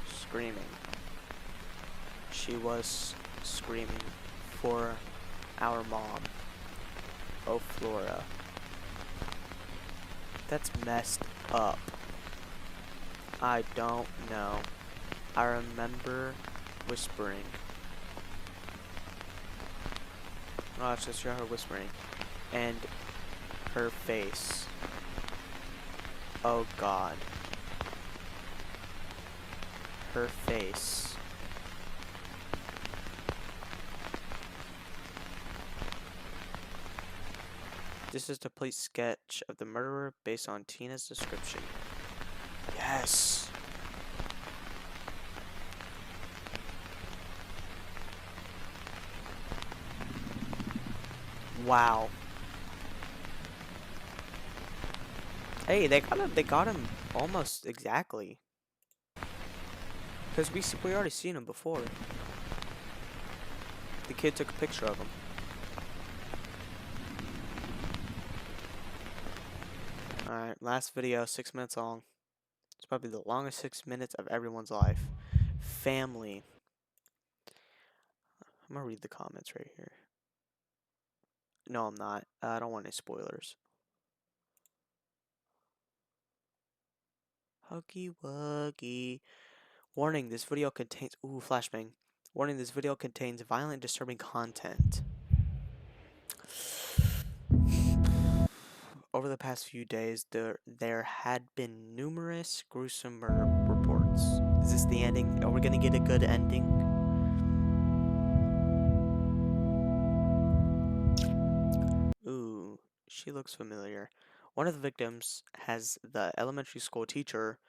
screaming. She was screaming for our mom. Oh, Flora. That's messed up. I don't know. I remember whispering. Oh, it's just her whispering. And her face. Oh God. Her face. This is the police sketch of the murderer based on Tina's description. Yes. Wow. Hey, they got him almost exactly. Because we already seen him before. The kid took a picture of him. Alright, last video, 6 minutes long. It's probably the longest 6 minutes of everyone's life. Family. I'm gonna read the comments right here. No, I'm not. I don't want any spoilers. Huggy Wuggy. Warning, this video contains... Ooh, flashbang. Warning, this video contains violent, disturbing content. Over the past few days, there had been numerous gruesome murder reports. Is this the ending? Are we gonna get a good ending? She looks familiar. One of the victims has the elementary school teacher,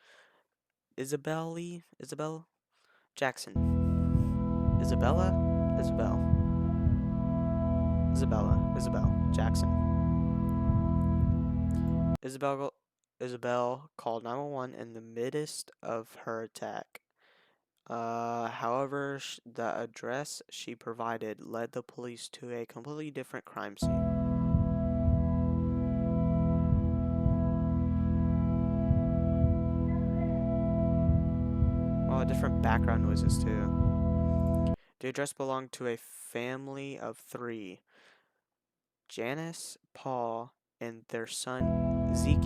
Isabel Jackson. Isabel Jackson. Isabel called 911 in the midst of her attack. However, the address she provided led the police to a completely different crime scene. Oh, different background noises too. The address belonged to a family of 3. Janice, Paul, and their son, Zeke.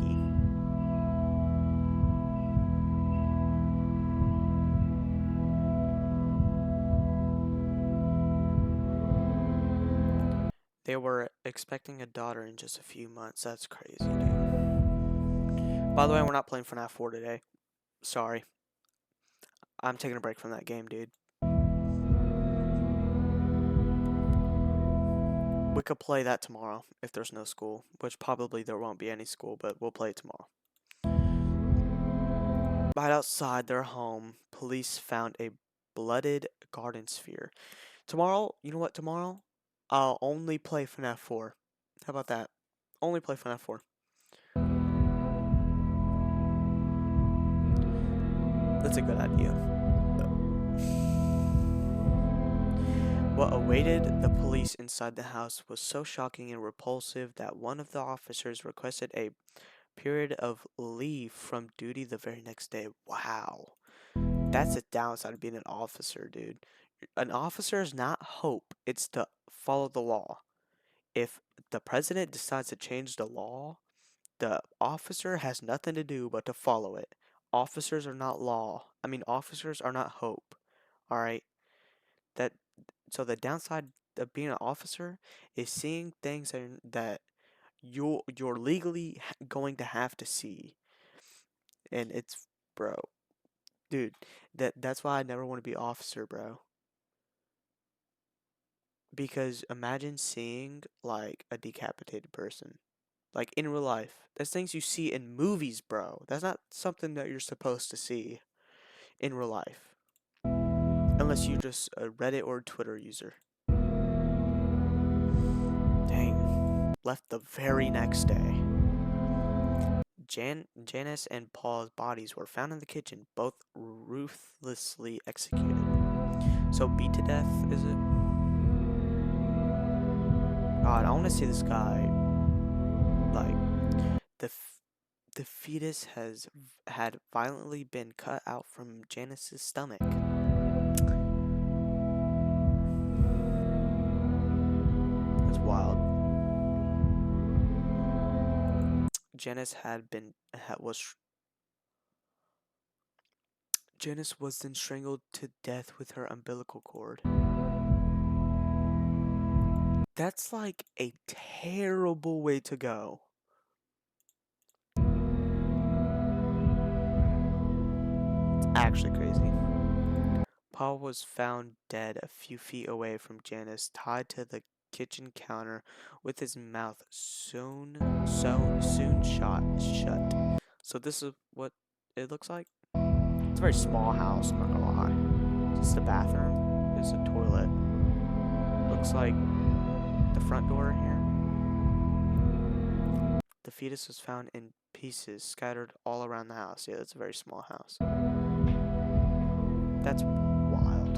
They were expecting a daughter in just a few months. That's crazy, dude. By the way, we're not playing FNAF 4 today. Sorry. I'm taking a break from that game, dude. We could play that tomorrow if there's no school, which probably there won't be any school, but we'll play it tomorrow. Right outside their home, police found a blooded garden sphere. Tomorrow, you know what, tomorrow? I'll only play FNAF 4. How about that? Only play FNAF 4. That's a good idea. What awaited the police inside the house was so shocking and repulsive that one of the officers requested a period of leave from duty the very next day. Wow. That's a downside of being an officer, dude. An officer is not hope. It's to follow the law. If the president decides to change the law, the officer has nothing to do but to follow it. Officers are not law. Officers are not hope. Alright? So the downside of being an officer is seeing things that you're legally going to have to see. And it's, bro. Dude, that's why I never want to be an officer, bro. Because imagine seeing, like, a decapitated person. Like, in real life. That's things you see in movies, bro. That's not something that you're supposed to see in real life. Unless you're just a Reddit or Twitter user. Dang. Left the very next day. Janice and Paul's bodies were found in the kitchen, both ruthlessly executed. So beat to death, is it? God, I want to see this guy. Like, the fetus had violently been cut out from Janice's stomach. That's wild. Janice was then strangled to death with her umbilical cord. That's like a terrible way to go. It's actually crazy. Paul was found dead a few feet away from Janice, tied to the kitchen counter with his mouth soon shut. So this is what it looks like. It's a very small house, I'm not gonna lie. It's the bathroom. It's a toilet. Looks like the front door here. The fetus was found in pieces scattered all around the house. Yeah, that's a very small house. That's wild.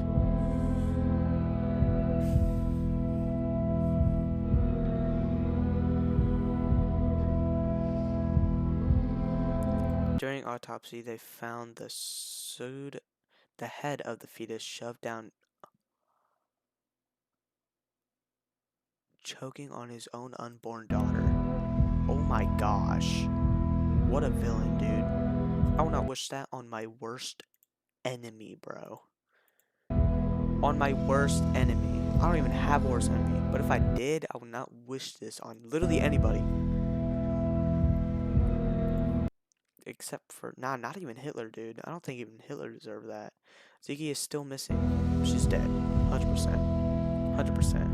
During autopsy, they found the head of the fetus shoved down, choking on his own unborn daughter. Oh my gosh. What a villain, dude. I would not wish that on my worst enemy, bro. On my worst enemy. I don't even have a worst enemy, but if I did, I would not wish this on literally anybody. Except for, not even Hitler, dude. I don't think even Hitler deserved that. Zeke is still missing. She's dead. 100%. 100%.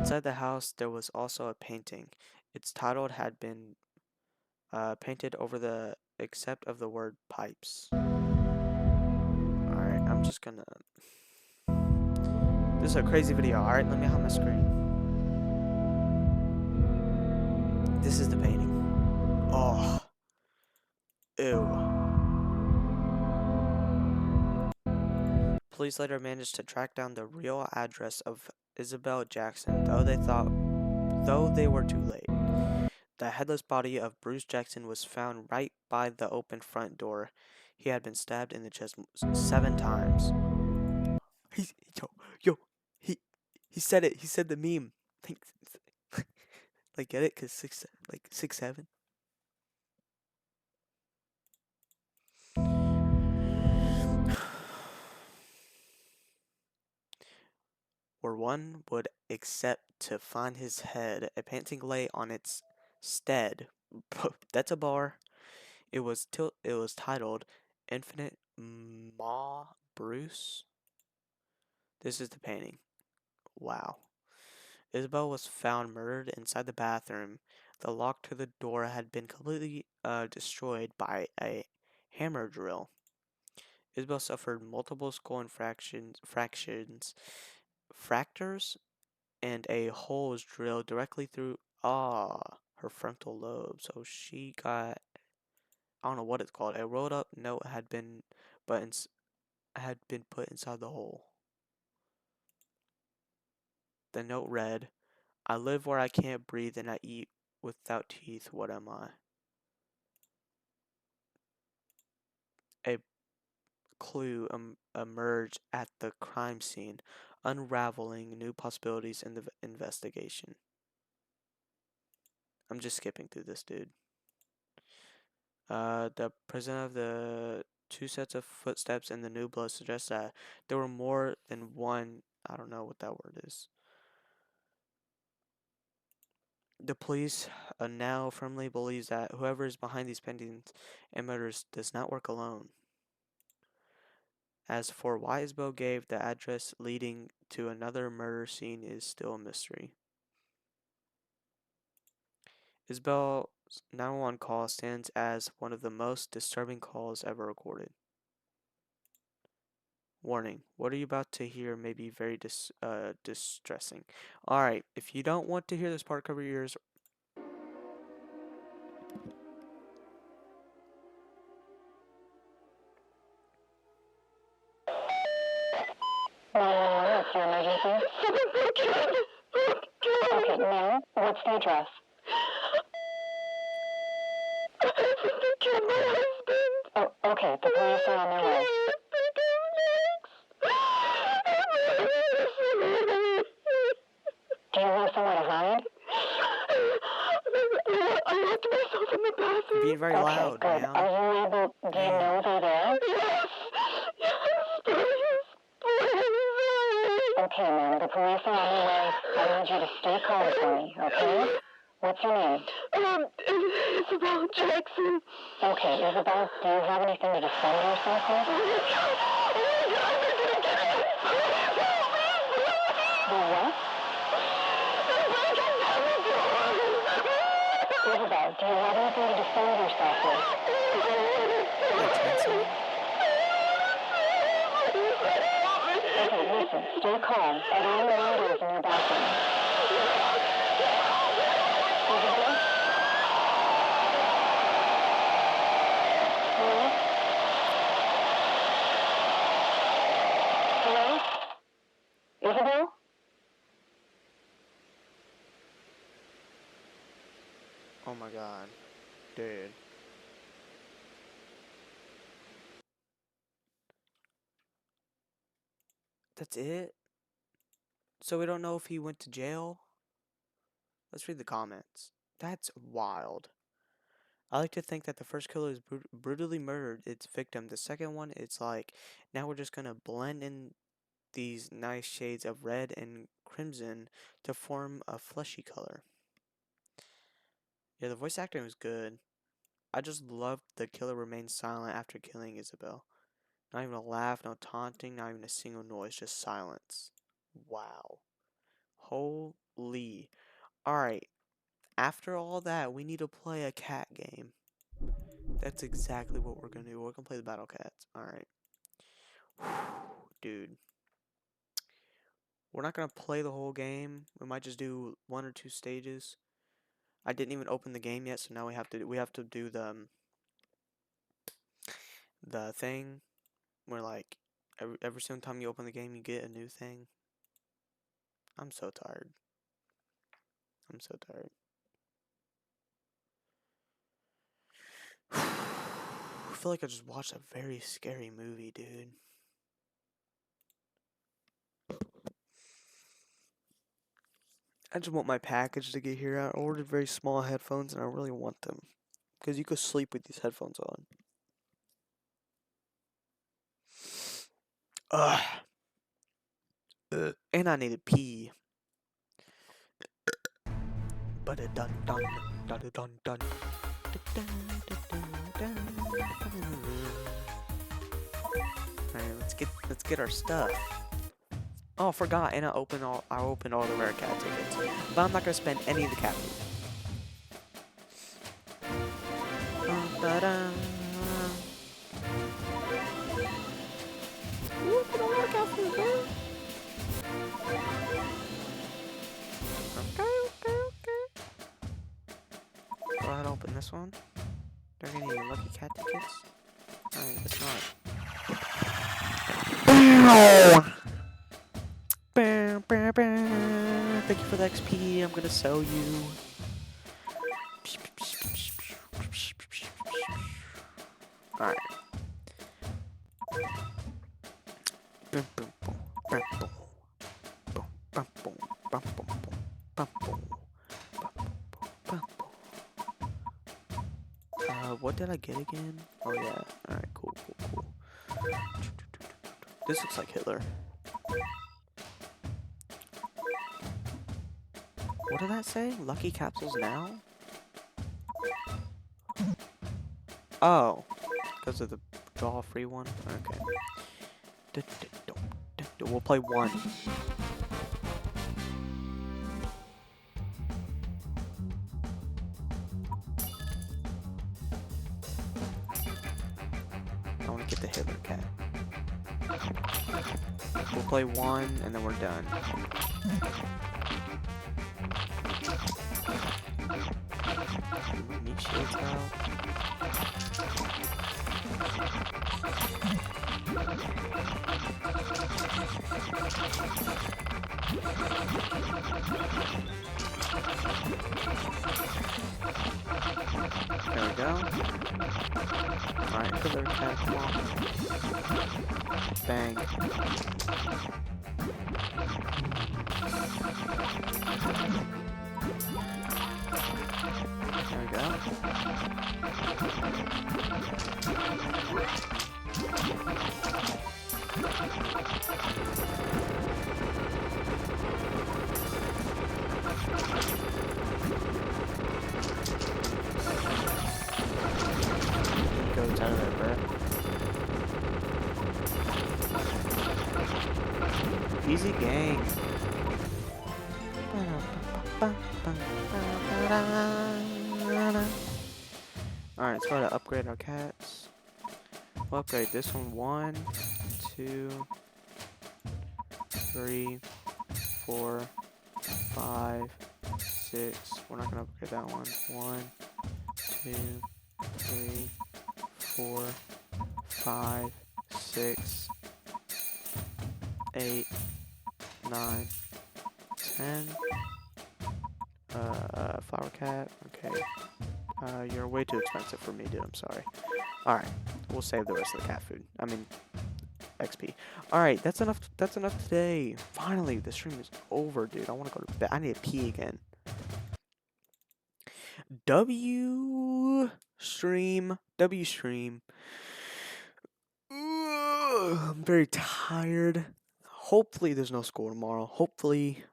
Inside the house, there was also a painting. Its title had been painted over the except of the word pipes. Alright, I'm just gonna... This is a crazy video. Alright, let me hide my screen. This is the painting. Oh. Ew. Police later managed to track down the real address of Isabel Jackson, though they were too late. The headless body of Bruce Jackson was found right by the open front door. He had been stabbed in the chest 7 times. He said it. He said the meme. Like, get it? Cause 6'7". Where one would accept to find his head, a painting lay on its stead. That's a bar. It was titled Infinite Ma Bruce. This is the painting. Wow. Isabel was found murdered inside the bathroom. The lock to the door had been completely destroyed by a hammer drill. Isabel suffered multiple skull fractures, and a hole was drilled directly through her frontal lobe. So she got, I don't know what it's called. A rolled up note had been put inside the hole. The note read, "I live where I can't breathe and I eat without teeth. What am I?" A clue emerged at the crime scene, unraveling new possibilities in the investigation. I'm just skipping through this, dude. The presence of the 2 sets of footsteps in the new blood suggests that there were more than one. I don't know what that word is. The police now firmly believes that whoever is behind these paintings and murders does not work alone. As for why Isabel gave the address leading to another murder scene is still a mystery. Isabel's 911 call stands as one of the most disturbing calls ever recorded. Warning, what are you about to hear may be very distressing. Alright, if you don't want to hear this part, cover your ears. What's your emergency? Okay, now, what's the address? They killed my husband. Oh, okay, the police are on their way. Do you have somewhere to hide? I locked myself in the bathroom. Being very loud, good. man. Are you able, do you know they're there? Yes, please. Okay, ma'am, the police are on their way. I need you to stay calm for me, okay? What's your name? Isabel Jackson. Okay, Isabel, do you have anything to defend yourself with? The what? Isabel, do you have anything to defend yourself with? Okay, listen, stay calm. Are there any windows in your bathroom? Isabel? Hello? Hello? Isabel? Oh my god. Dude. That's it? So we don't know if he went to jail? Let's read the comments. That's wild. I like to think that the first killer is brutally murdered its victim. The second one, it's like, now we're just gonna blend in these nice shades of red and crimson to form a fleshy color. Yeah, the voice acting was good. I just loved the killer remained silent after killing Isabel. Not even a laugh, no taunting, not even a single noise, just silence. Wow. Holy Lee. Alright. After all that, we need to play a cat game. That's exactly what we're gonna do. We're gonna play the Battle Cats. Alright. Dude. We're not gonna play the whole game. We might just do 1 or 2 stages. I didn't even open the game yet, so now we have to do the thing where like every single time you open the game you get a new thing. I'm so tired. I'm so tired. I feel like I just watched a very scary movie, dude. I just want my package to get here. I ordered very small headphones and I really want them. Because you could sleep with these headphones on. Ugh. And I need to pee. But a dun dun dun dun dun. Alright, let's get our stuff. Oh, I forgot, and I opened all the rare cat tickets. But I'm not gonna spend any of the cat food. Ooh, I don't want cat food, bro. Okay. Go ahead and open this one. They're gonna need lucky cat tickets. Alright, it's not. Thank you for the XP. I'm gonna sell you. Alright. What did I get again? Oh yeah. Alright, cool. This looks like Hitler. What did that say? Lucky capsules now? Oh. Because of the draw free one? Okay. We'll play one. I want to get the Hitler cat. We'll play one and then we're done. Need shields out. There we go. Alright, Hitler cat, come on. Bang. There we go. Goes out of there, bro. Easy gang. Alright, let's go to upgrade our cats. We'll upgrade this one. 1, 2, 3, 4, 5, 6. We're not gonna upgrade that one. 1, 2, 3, 4, 5, 6, 8, 9, 10. Flower cat. Okay. You're way too expensive for me, dude. I'm sorry. Alright. We'll save the rest of the cat food. I mean, XP. Alright, that's enough. That's enough today. Finally, the stream is over, dude. I want to go to bed. I need to pee again. W stream. I'm very tired. Hopefully there's no school tomorrow. Hopefully,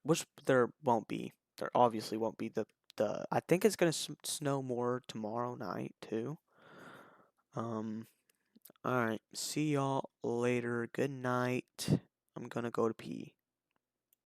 which there won't be. There obviously won't be. I think it's gonna snow more tomorrow night too. Alright. See y'all later. Good night. I'm gonna go to pee.